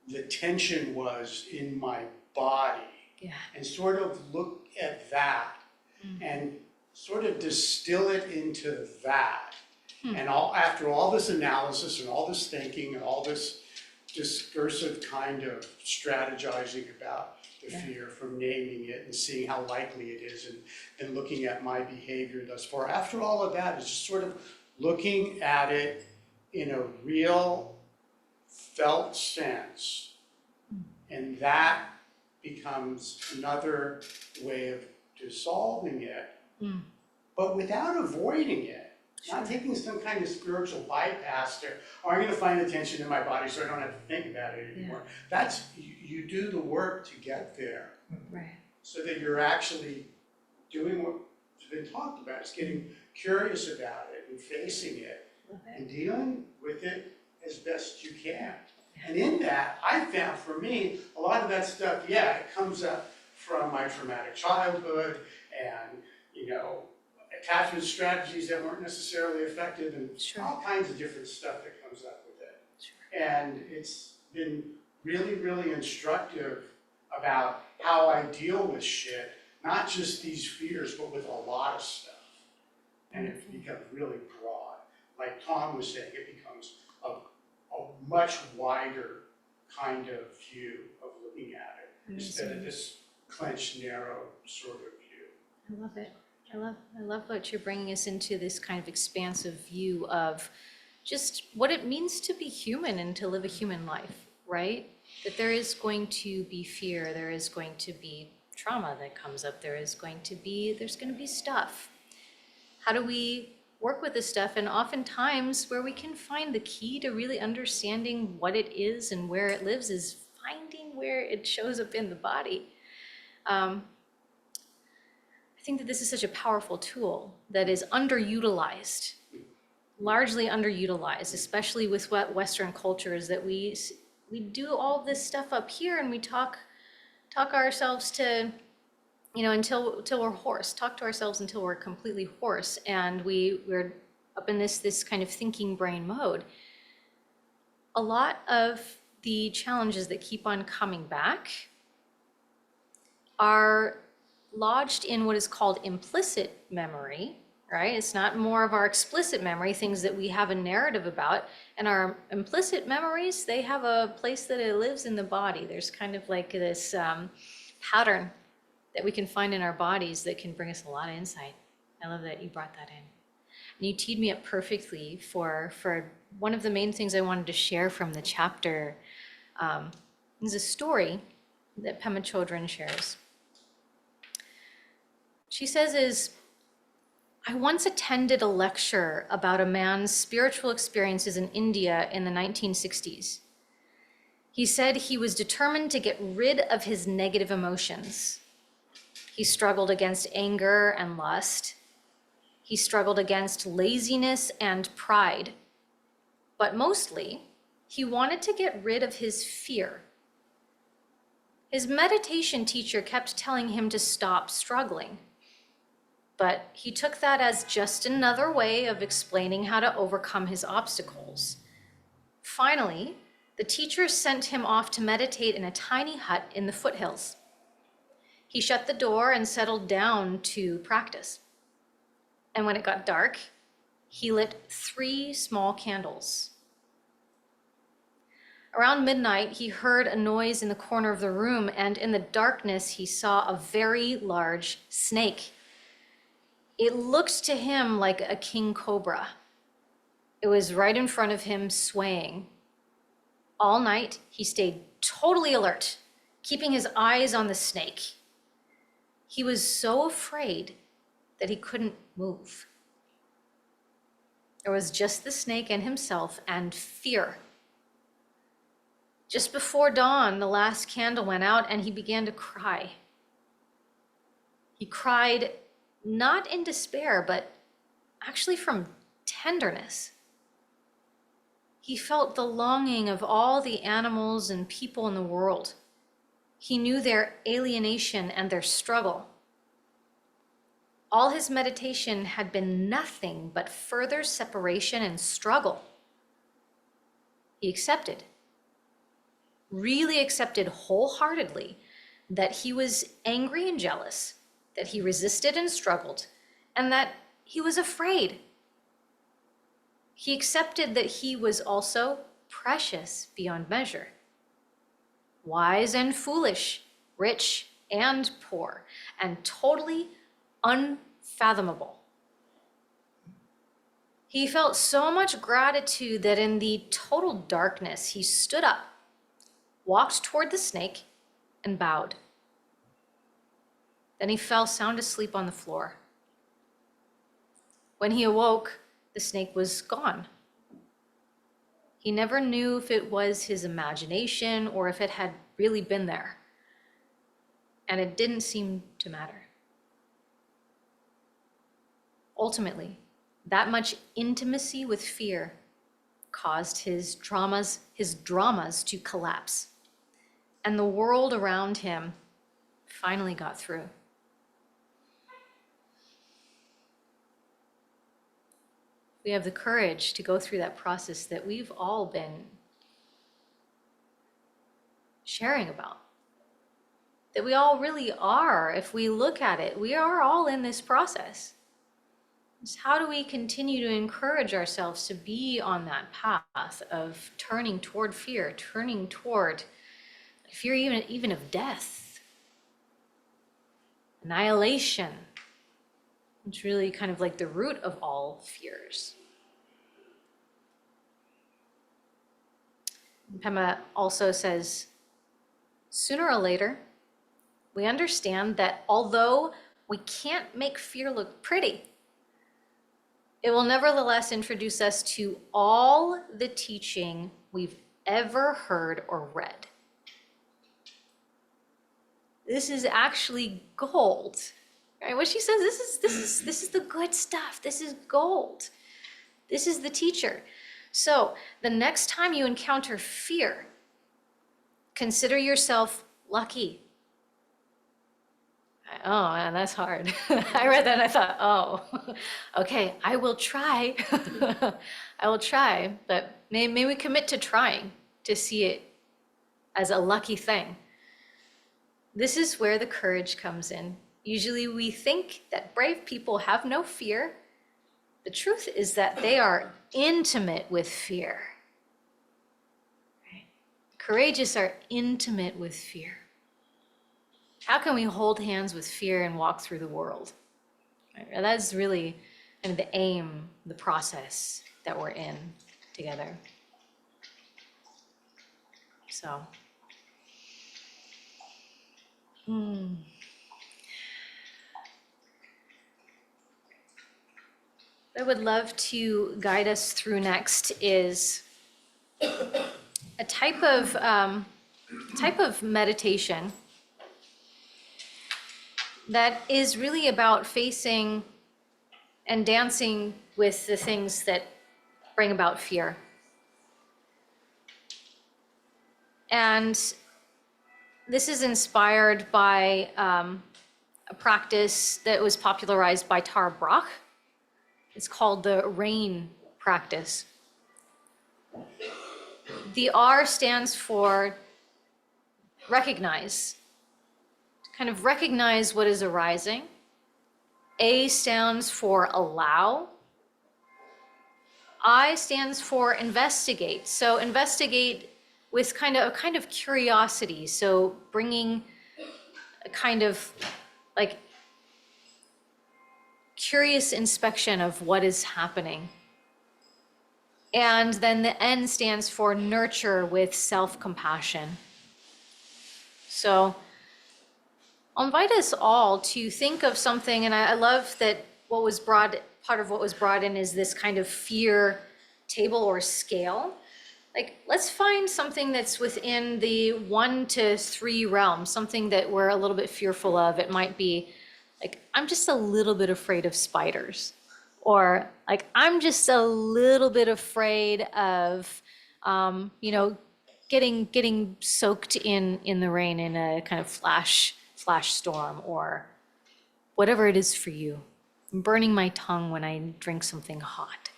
the tension was in my body Yeah. and sort of look at that and sort of distill it into that. And after all this analysis and all this thinking and all this discursive kind of strategizing about the fear, from naming it and seeing how likely it is and looking at my behavior thus far, after all of that, is just sort of looking at it in a real felt sense. And that becomes another way of dissolving it, but without avoiding it. Not taking some kind of spiritual bypass to, oh, I'm going to find the tension in my body so I don't have to think about it anymore. That's, you do the work to get there. Right. So that you're actually doing what's been talked about. It's getting curious about it and facing it and dealing with it as best you can. And in that, I found for me, a lot of that stuff, yeah, it comes up from my traumatic childhood and, you know, attachment strategies that weren't necessarily effective and all kinds of different stuff that comes up with it. And it's been really, really instructive about how I deal with shit, not just these fears, but with a lot of stuff. And it becomes really broad. Like Tom was saying, it becomes a much wider kind of view of looking at it, instead of this clenched, narrow sort of view. I love it. I love what you're bringing us into, this kind of expansive view of just what it means to be human and to live a human life, right? That there is going to be fear, there is going to be trauma that comes up, there's going to be stuff. How do we work with this stuff? And oftentimes where we can find the key to really understanding what it is and where it lives is finding where it shows up in the body. I think that this is such a powerful tool that is underutilized, largely underutilized, especially with what Western culture is, that we do all this stuff up here and we talk ourselves to, you know, until we're hoarse, talk to ourselves until we're completely hoarse, and we're up in this kind of thinking brain mode. A lot of the challenges that keep on coming back are lodged in what is called implicit memory, right? It's not more of our explicit memory, things that we have a narrative about. And our implicit memories, they have a place that it lives in the body. There's kind of like this pattern that we can find in our bodies that can bring us a lot of insight. I love that you brought that in. And you teed me up perfectly for one of the main things I wanted to share from the chapter. Is a story that Pema Chödrön shares. She says I once attended a lecture about a man's spiritual experiences in India in the 1960s. He said he was determined to get rid of his negative emotions. He struggled against anger and lust. He struggled against laziness and pride. But mostly, he wanted to get rid of his fear. His meditation teacher kept telling him to stop struggling. But he took that as just another way of explaining how to overcome his obstacles. Finally, the teacher sent him off to meditate in a tiny hut in the foothills. He shut the door and settled down to practice. And when it got dark, he lit 3 small candles. Around midnight, he heard a noise in the corner of the room, and in the darkness, he saw a very large snake. It looked to him like a king cobra. It was right in front of him, swaying. All night, he stayed totally alert, keeping his eyes on the snake. He was so afraid that he couldn't move. There was just the snake and himself and fear. Just before dawn, the last candle went out and he began to cry. He cried not in despair, but actually from tenderness. He felt the longing of all the animals and people in the world. He knew their alienation and their struggle. All his meditation had been nothing but further separation and struggle. He accepted, really accepted wholeheartedly, that he was angry and jealous, that he resisted and struggled, and that he was afraid. He accepted that he was also precious beyond measure, wise and foolish, rich and poor, and totally unfathomable. He felt so much gratitude that in the total darkness, he stood up, walked toward the snake, and bowed. Then he fell sound asleep on the floor. When he awoke, the snake was gone. He never knew if it was his imagination or if it had really been there. And it didn't seem to matter. Ultimately, that much intimacy with fear caused his dramas to collapse. And the world around him finally got through. We have the courage to go through that process that we've all been sharing about. That we all really are, if we look at it, we are all in this process. It's how do we continue to encourage ourselves to be on that path of turning toward fear, turning toward fear even of death, annihilation. It's really kind of like the root of all fears. Pema also says, sooner or later, we understand that although we can't make fear look pretty, it will nevertheless introduce us to all the teaching we've ever heard or read. This is actually gold. Right? What she says, this is the good stuff. This is gold. This is the teacher. So the next time you encounter fear, consider yourself lucky. Oh man, that's hard. I read that and I thought, oh, okay, I will try. I will try, but may we commit to trying to see it as a lucky thing. This is where the courage comes in. Usually we think that brave people have no fear. The truth is that they are intimate with fear. Right? Courageous are intimate with fear. How can we hold hands with fear and walk through the world? Right? That's really kind of the aim, the process that we're in together. So. What I would love to guide us through next is a type of meditation that is really about facing and dancing with the things that bring about fear. And this is inspired by a practice that was popularized by Tara Brach. It's called the RAIN practice. The R stands for recognize, to kind of recognize what is arising. A stands for allow. I stands for investigate. So investigate with a kind of curiosity. So bringing a kind of like curious inspection of what is happening. And then the N stands for nurture with self-compassion. So I'll invite us all to think of something, and I love that part of what was brought in is this kind of fear table or scale. Like, let's find something that's within the 1 to 3 realm, something that we're a little bit fearful of. It might be Like, I'm just a little bit afraid of spiders. Or like, I'm just a little bit afraid of, getting soaked in the rain in a kind of flash storm, or whatever it is for you. I'm burning my tongue when I drink something hot.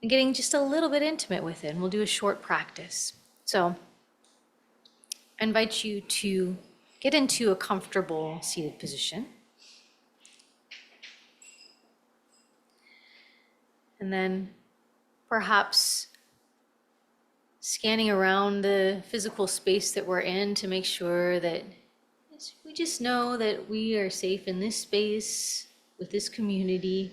And getting just a little bit intimate with it, and we'll do a short practice. So I invite you to get into a comfortable seated position. And then perhaps scanning around the physical space that we're in to make sure that we just know that we are safe in this space with this community.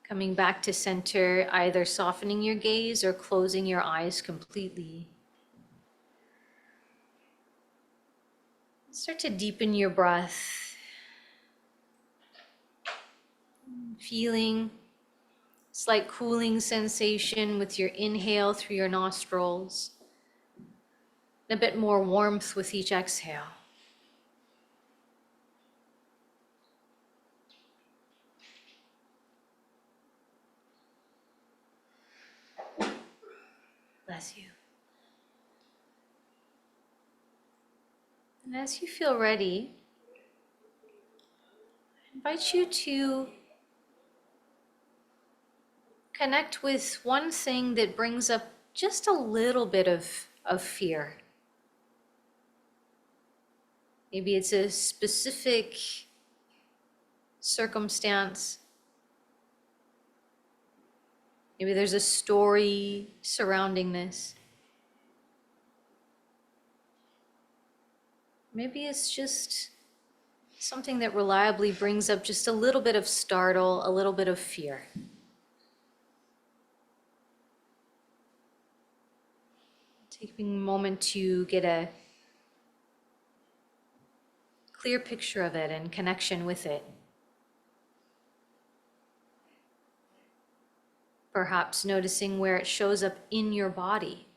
Coming back to center, either softening your gaze or closing your eyes completely. Start to deepen your breath. Feeling slight cooling sensation with your inhale through your nostrils. And a bit more warmth with each exhale. Bless you. And as you feel ready, I invite you to connect with one thing that brings up just a little bit of fear. Maybe it's a specific circumstance. Maybe there's a story surrounding this. Maybe it's just something that reliably brings up just a little bit of startle, a little bit of fear. Taking a moment to get a clear picture of it and connection with it. Perhaps noticing where it shows up in your body.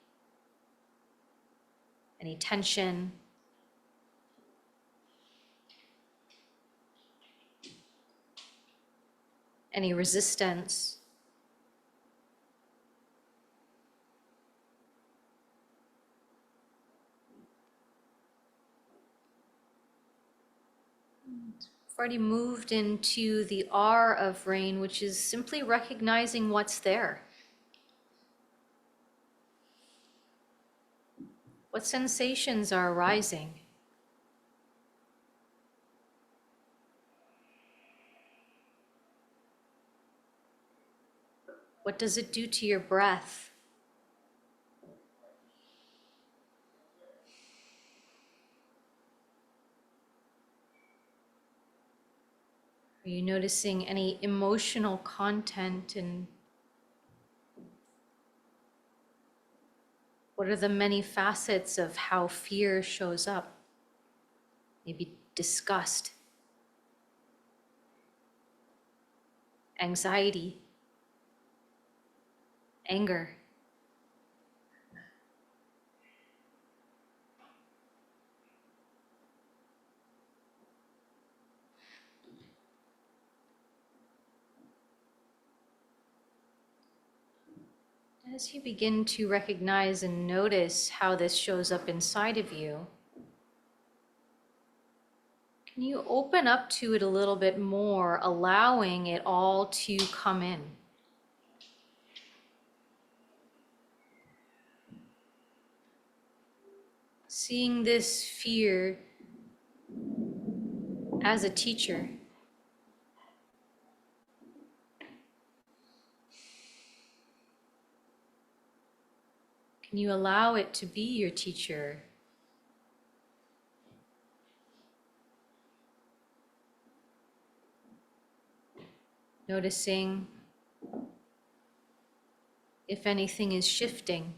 Any tension, any resistance. We've already moved into the R of rain, which is simply recognizing what's there. What sensations are arising? What does it do to your breath? Are you noticing any emotional content, and what are the many facets of how fear shows up? Maybe disgust, anxiety, anger. As you begin to recognize and notice how this shows up inside of you, can you open up to it a little bit more, allowing it all to come in? Seeing this fear as a teacher. Can you allow it to be your teacher? Noticing if anything is shifting.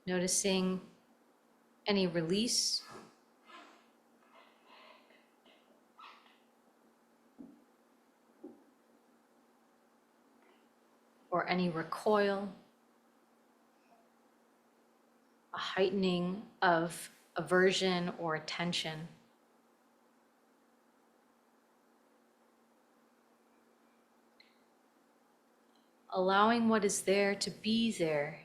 Noticing any release. or any recoil, a heightening of aversion or attention. Allowing what is there to be there.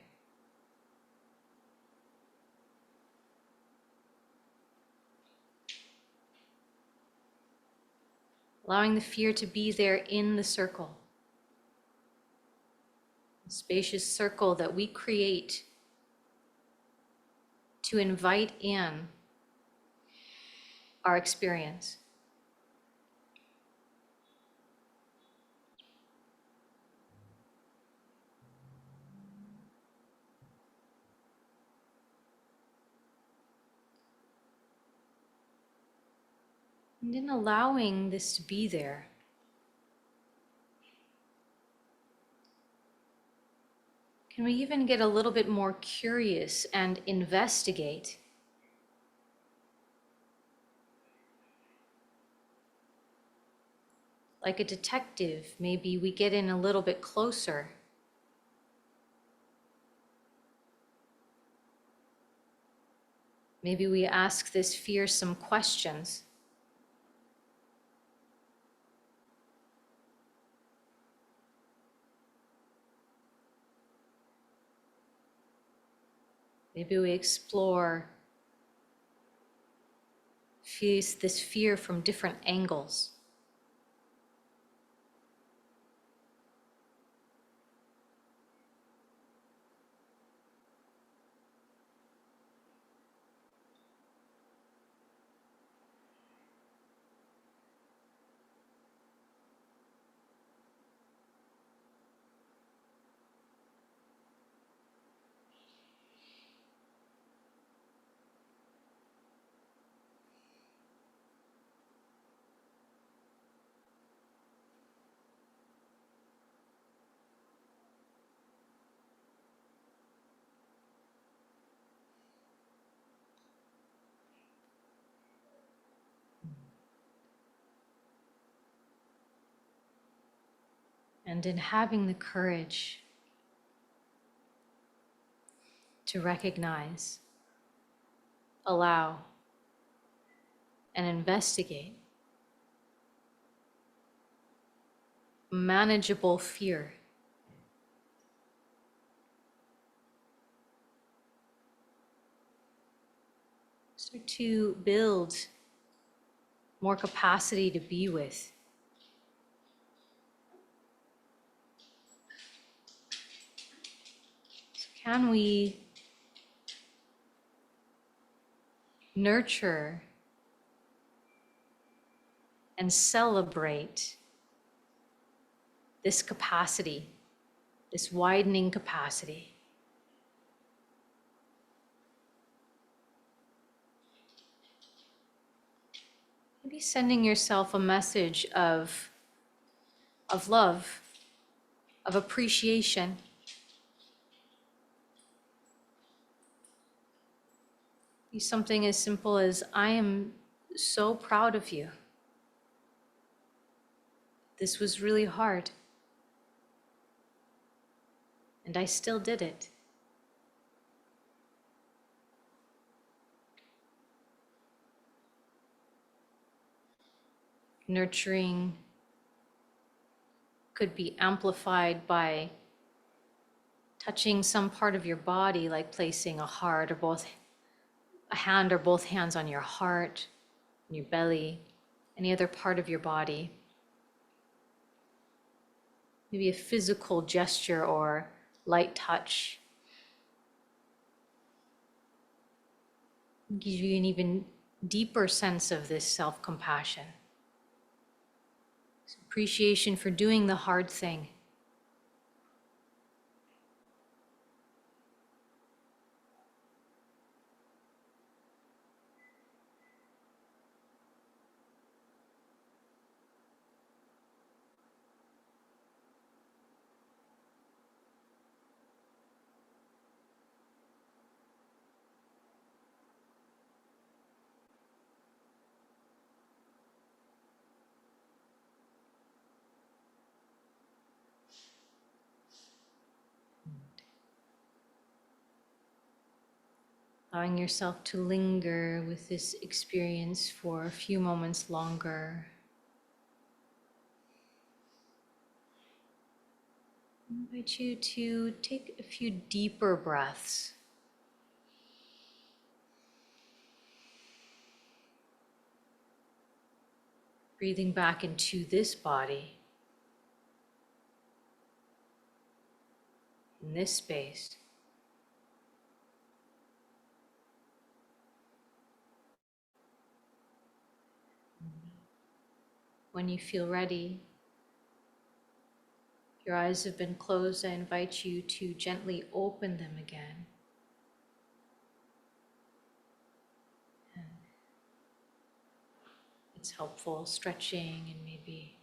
Allowing the fear to be there in the circle. A spacious circle that we create to invite in our experience. And in allowing this to be there, can we even get a little bit more curious and investigate? Like a detective, maybe we get in a little bit closer. Maybe we ask this fear some questions. Maybe we explore this fear from different angles. And in having the courage to recognize, allow, and investigate manageable fear. Start to build more capacity to be with. So can we nurture and celebrate this capacity, this widening capacity? Maybe sending yourself a message of love, of appreciation. Be something as simple as, I am so proud of you. This was really hard. And I still did it. Nurturing could be amplified by touching some part of your body, like placing a hand or both hands on your heart, on your belly, any other part of your body. Maybe a physical gesture or light touch. Gives you an even deeper sense of this self-compassion. Appreciation for doing the hard thing. Allowing yourself to linger with this experience for a few moments longer. I invite you to take a few deeper breaths. Breathing back into this body, in this space. When you feel ready, your eyes have been closed, I invite you to gently open them again. And it's helpful stretching and maybe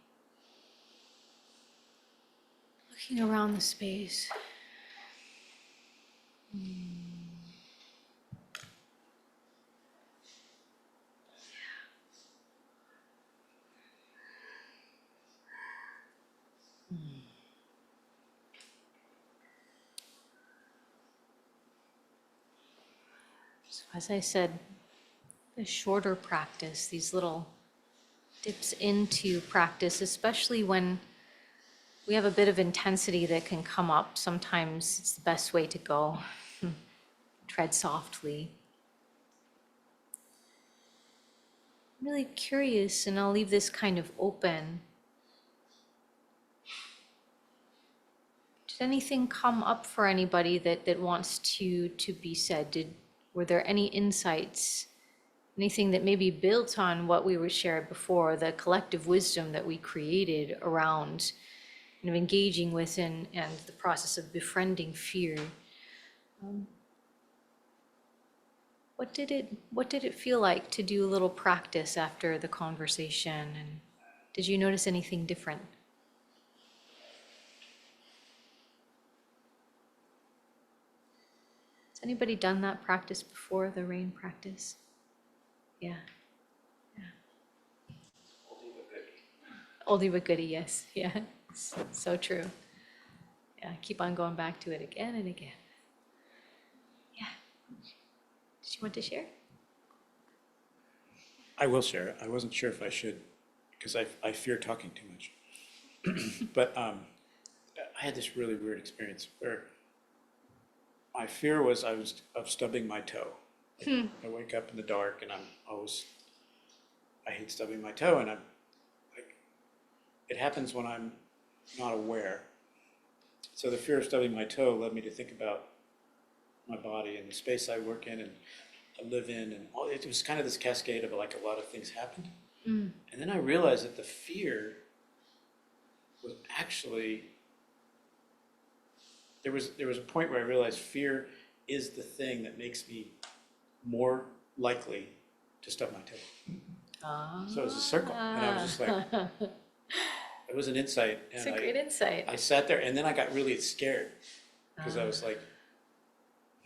looking around the space. So as I said, a shorter practice, these little dips into practice, especially when we have a bit of intensity that can come up. Sometimes it's the best way to go. Tread softly. I'm really curious, and I'll leave this kind of open. Did anything come up for anybody that wants to be said? Were there any insights, anything that maybe built on what we were shared before, the collective wisdom that we created around engaging with and the process of befriending fear? What did it feel like to do a little practice after the conversation? And did you notice anything different? Has anybody done that practice before, the rain practice? Yeah. Oldie but goodie, yes. Yeah, so true. Yeah, keep on going back to it again and again. Yeah. Did you want to share? I will share. I wasn't sure if I should, because I fear talking too much. But I had this really weird experience where my fear was of stubbing my toe. Like, I wake up in the dark and I hate stubbing my toe, and I'm like, it happens when I'm not aware. So the fear of stubbing my toe led me to think about my body and the space I work in and I live in, and it was kind of this cascade of like a lot of things happened. And then I realized that the fear was actually, there was a point where I realized fear is the thing that makes me more likely to stub my toe. So it was a circle, and I was just like, it was an insight. It's a great insight. I sat there, and then I got really scared because I was like,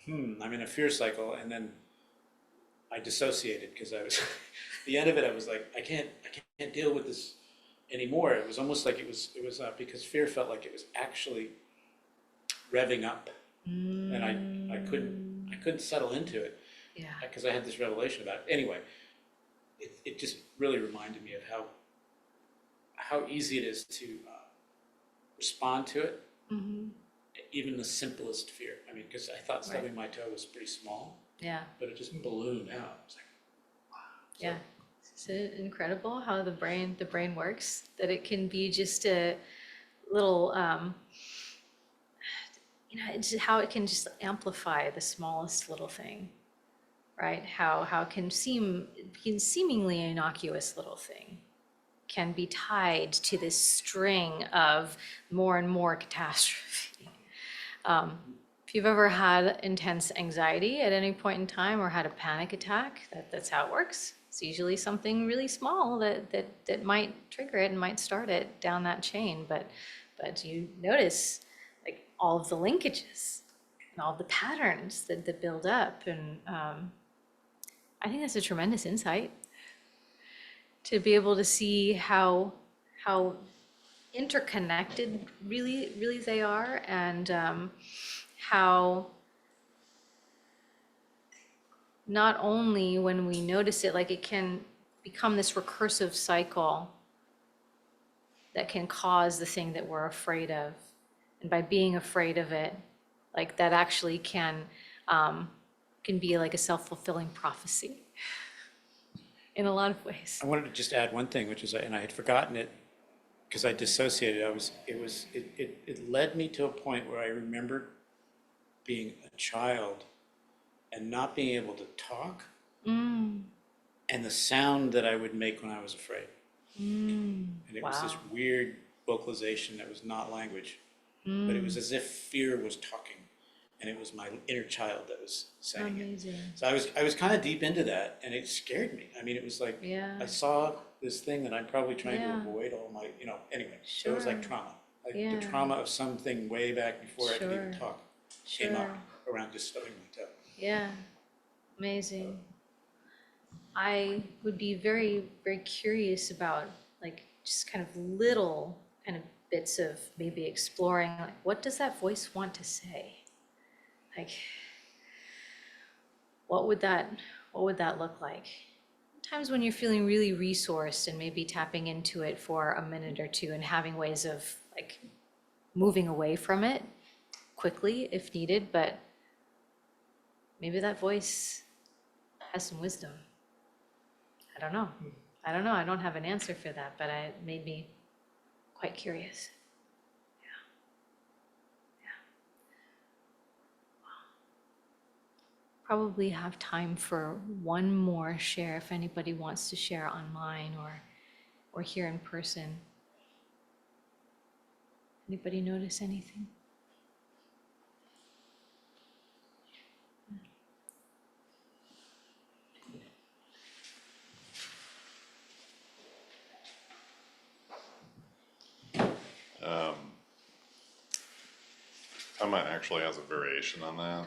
I'm in a fear cycle, and then I dissociated because I was, the end of it, I was like, I can't deal with this anymore. It was almost like it was because fear felt like it was actually revving up, and I couldn't settle into it. Yeah. Because I had this revelation about it. Anyway, it just really reminded me of how easy it is to respond to it, even the simplest fear. I mean, because I thought stubbing my toe was pretty small. Yeah. But it just ballooned out. It's like, wow. So, yeah. Is it incredible how the brain works? That it can be just a little, it's how it can just amplify the smallest little thing, right? How it can seemingly innocuous little thing can be tied to this string of more and more catastrophe. If you've ever had intense anxiety at any point in time or had a panic attack, that's how it works. It's usually something really small that might trigger it and might start it down that chain. But you notice like all of the linkages and all the patterns that build up. And I think that's a tremendous insight to be able to see how interconnected really they are, and how not only when we notice it, like it can become this recursive cycle that can cause the thing that we're afraid of. And by being afraid of it, like that actually can be like a self-fulfilling prophecy in a lot of ways. I wanted to just add one thing, which is, and I had forgotten it because I dissociated. It led me to a point where I remembered being a child and not being able to talk, and the sound that I would make when I was afraid. And it was this weird vocalization that was not language, but it was as if fear was talking, and it was my inner child that was saying Amazing. it. So I was kind of deep into that, and it scared me. I mean, it was like, Yeah. I saw this thing that I'm probably trying to Yeah. avoid all my, anyway. So it was like Sure. trauma. Like Yeah. the trauma of something way back before I could even Sure. talk came Sure. up around just stubbing my toe. Yeah, amazing. I would be very, very curious about like just kind of little kind of bits of maybe exploring like what does that voice want to say? Like what would that look like? Times when you're feeling really resourced and maybe tapping into it for a minute or two and having ways of like moving away from it quickly if needed, but maybe that voice has some wisdom. I don't know. I don't have an answer for that, but it made me quite curious. Yeah. Wow. Probably have time for one more share if anybody wants to share online or here in person. Anybody notice anything? Pema actually has a variation on that.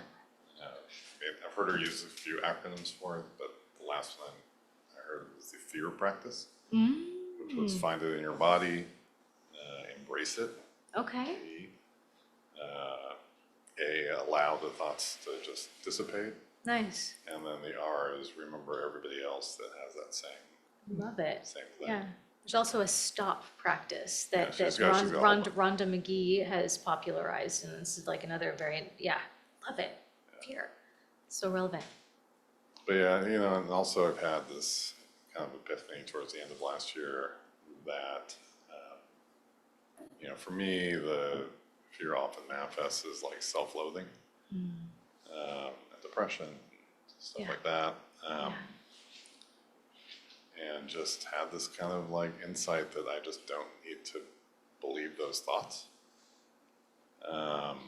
I've heard her use a few acronyms for it, but the last one I heard was the fear practice, which was find it in your body, embrace it. Okay. Allow the thoughts to just dissipate. Nice. And then the R is remember everybody else that has that same Love it. thing. Yeah. There's also a stop practice that, Yeah, she's got all of them. Rhonda McGee has popularized, and this is like another variant. Yeah, love it. Fear. So relevant. But yeah, and also I've had this kind of epiphany towards the end of last year that, for me, the fear often manifests as like self-loathing, and depression, stuff Yeah. like that. Yeah. And just had this kind of like insight that I just don't need to believe those thoughts. And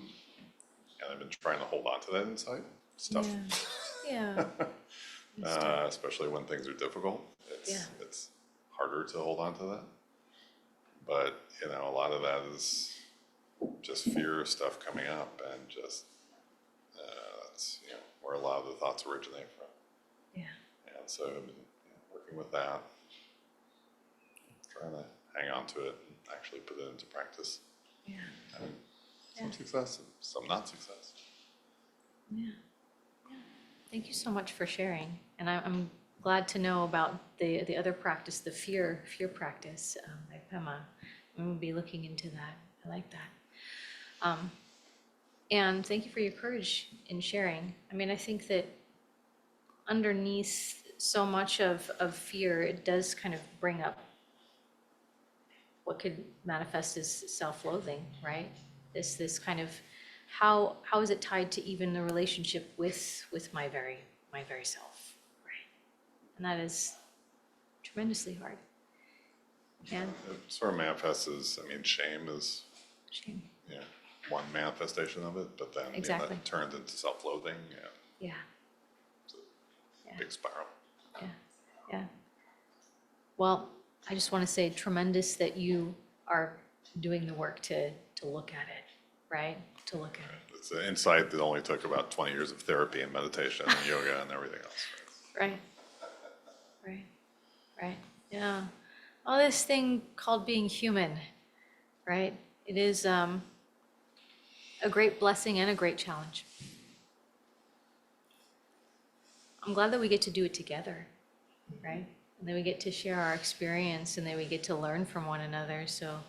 I've been trying to hold on to that insight. It's tough. Yeah. Yeah. Especially when things are difficult. Yeah. It's harder to hold on to that. But, a lot of that is just fear of stuff coming up and just, that's, where a lot of the thoughts originate from. Yeah. And so I've been working with that, trying to hang on to it and actually put it into practice. Yeah. Having some success, some not success. Yeah. Thank you so much for sharing. And I'm glad to know about the other practice, the fear practice by Pema. And we'll be looking into that. I like that. And thank you for your courage in sharing. I mean, I think that underneath so much of fear, it does kind of bring up what could manifest as self-loathing, right? This kind of how is it tied to even the relationship with my very self, right? And that is tremendously hard. And It sort of manifests as, shame is shame. one manifestation of it, but then Exactly. that turns into self-loathing. Yeah. It's a big spiral. Yeah. Well, I just want to say tremendous that you are doing the work to look at it, right? To look at it. It's an insight that only took about 20 years of therapy and meditation and yoga and everything else. Right. Yeah. All this thing called being human, right? It is a great blessing and a great challenge. I'm glad that we get to do it together, right? And then we get to share our experience, and then we get to learn from one another. So I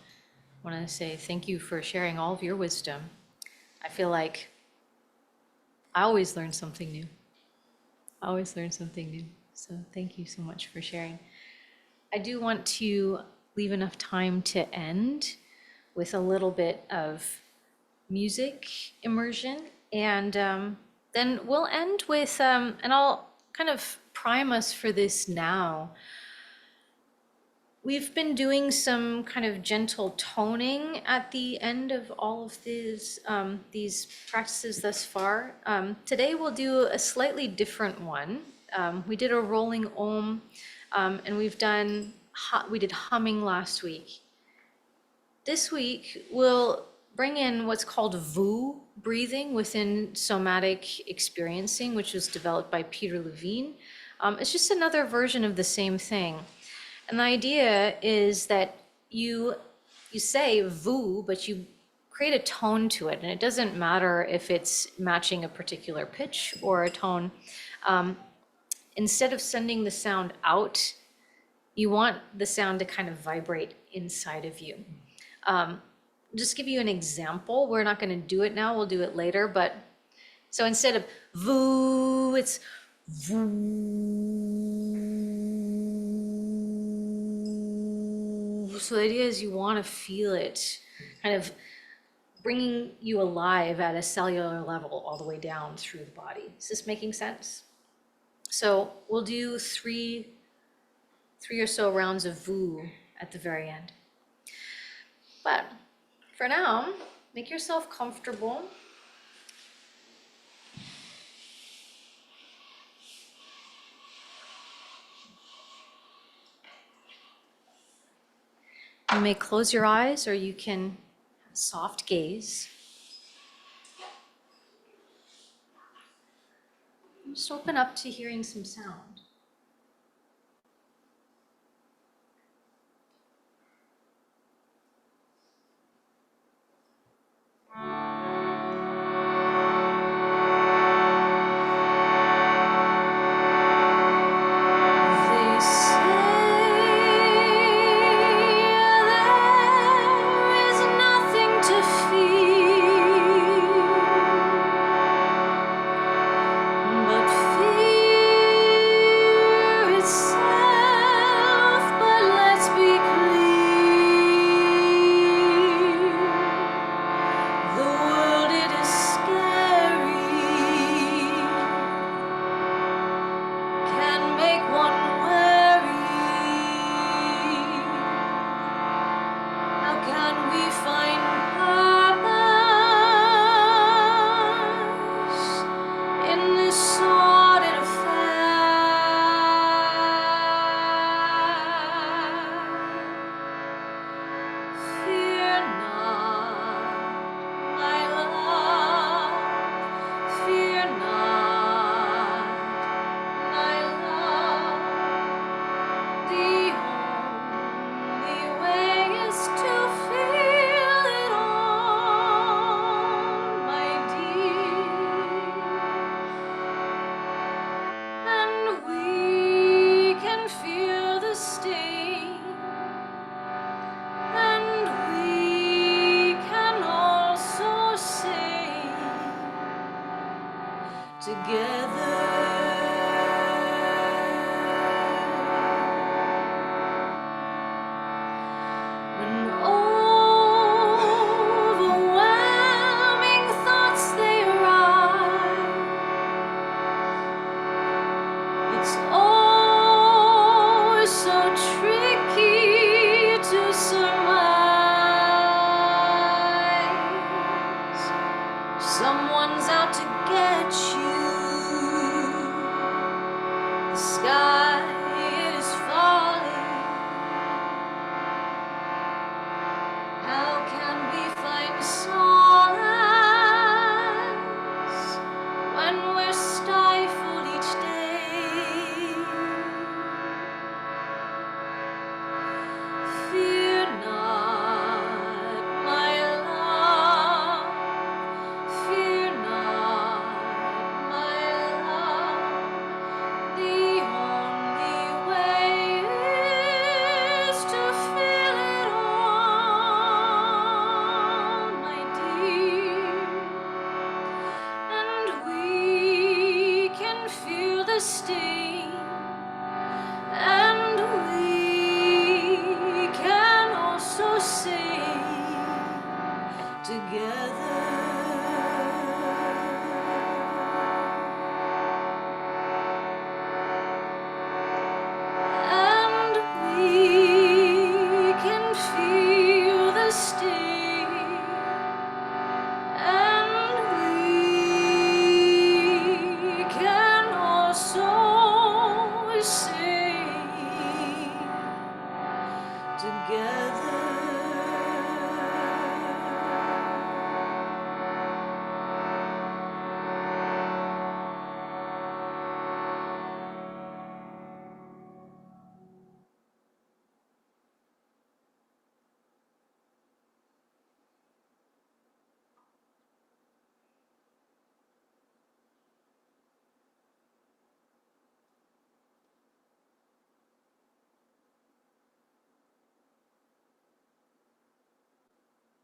want to say thank you for sharing all of your wisdom. I feel like I always learn something new. I always learn something new. So thank you so much for sharing. I do want to leave enough time to end with a little bit of music immersion. And then we'll end with, and I'll kind of prime us for this now. We've been doing some kind of gentle toning at the end of all of these practices thus far. Today we'll do a slightly different one. We did a rolling Om, and we did humming last week. This week we'll bring in what's called VU breathing within somatic experiencing, which was developed by Peter Levine. It's just another version of the same thing. And the idea is that you say VU, but you create a tone to it. And it doesn't matter if it's matching a particular pitch or a tone. Instead of sending the sound out, you want the sound to kind of vibrate inside of you. Just give you an example. We're not going to do it now. We'll do it later. But so instead of VU, it's VU. So the idea is you want to feel it kind of bringing you alive at a cellular level all the way down through the body. Is this making sense? So we'll do three or so rounds of VU at the very end. But for now, make yourself comfortable. You may close your eyes, or you can soft gaze. Just open up to hearing some sound. They say there is nothing to fear, but fear itself. But let's be clear, the world it is scary, can make one weary. How can we find purpose in this sordid affair? Fear not, my love. Fear not, my love. The only way is to feel it all, my dear. And we can feel the sting, and we can also sing together. When overwhelming thoughts they rise, it's oh so tricky to surmise. Someone's out to get you. The sky it is falling. How can we find solace when we're stifled each day? Fear not, my love. Fear not,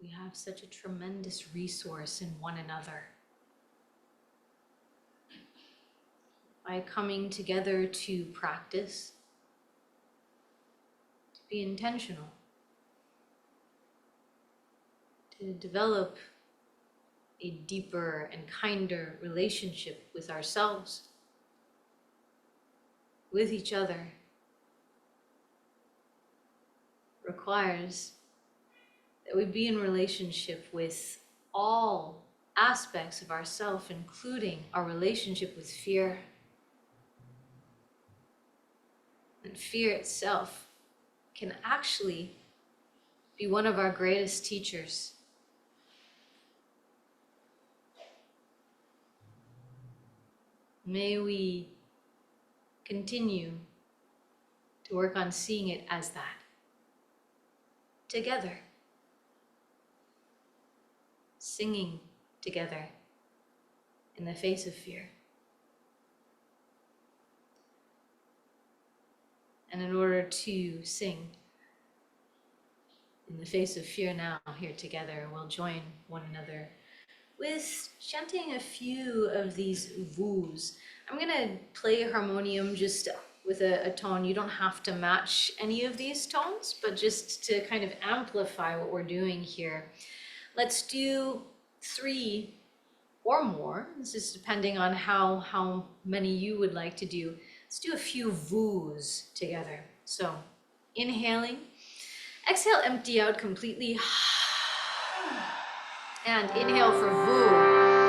We have such a tremendous resource in one another. By coming together to practice, to be intentional, to develop a deeper and kinder relationship with ourselves, with each other, requires that we be in relationship with all aspects of ourself, including our relationship with fear. And fear itself can actually be one of our greatest teachers. May we continue to work on seeing it as that, together, singing together in the face of fear. And in order to sing in the face of fear now, here together, we'll join one another with chanting a few of these voos. I'm gonna play a harmonium just with a tone. You don't have to match any of these tones, but just to kind of amplify what we're doing here. Let's do 3 or more. This is depending on how many you would like to do. Let's do a few voos together. So inhaling, exhale, empty out completely. And inhale for voo.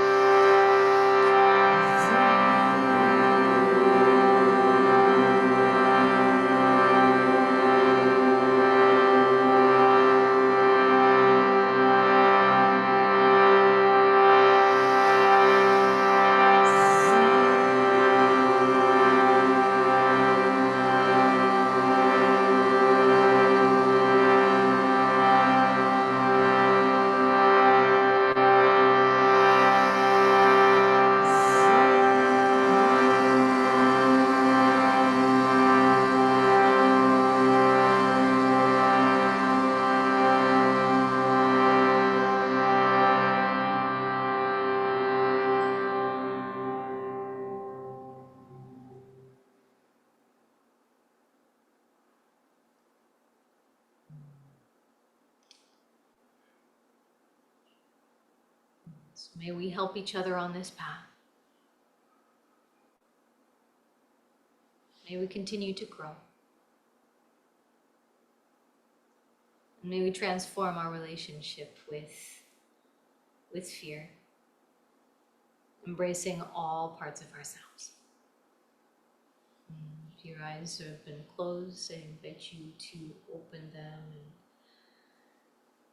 So may we help each other on this path. May we continue to grow. And may we transform our relationship with fear, embracing all parts of ourselves. If your eyes have been closed, I invite you to open them and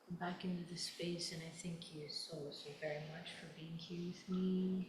come back into the space. And I thank you so very much for being here with me.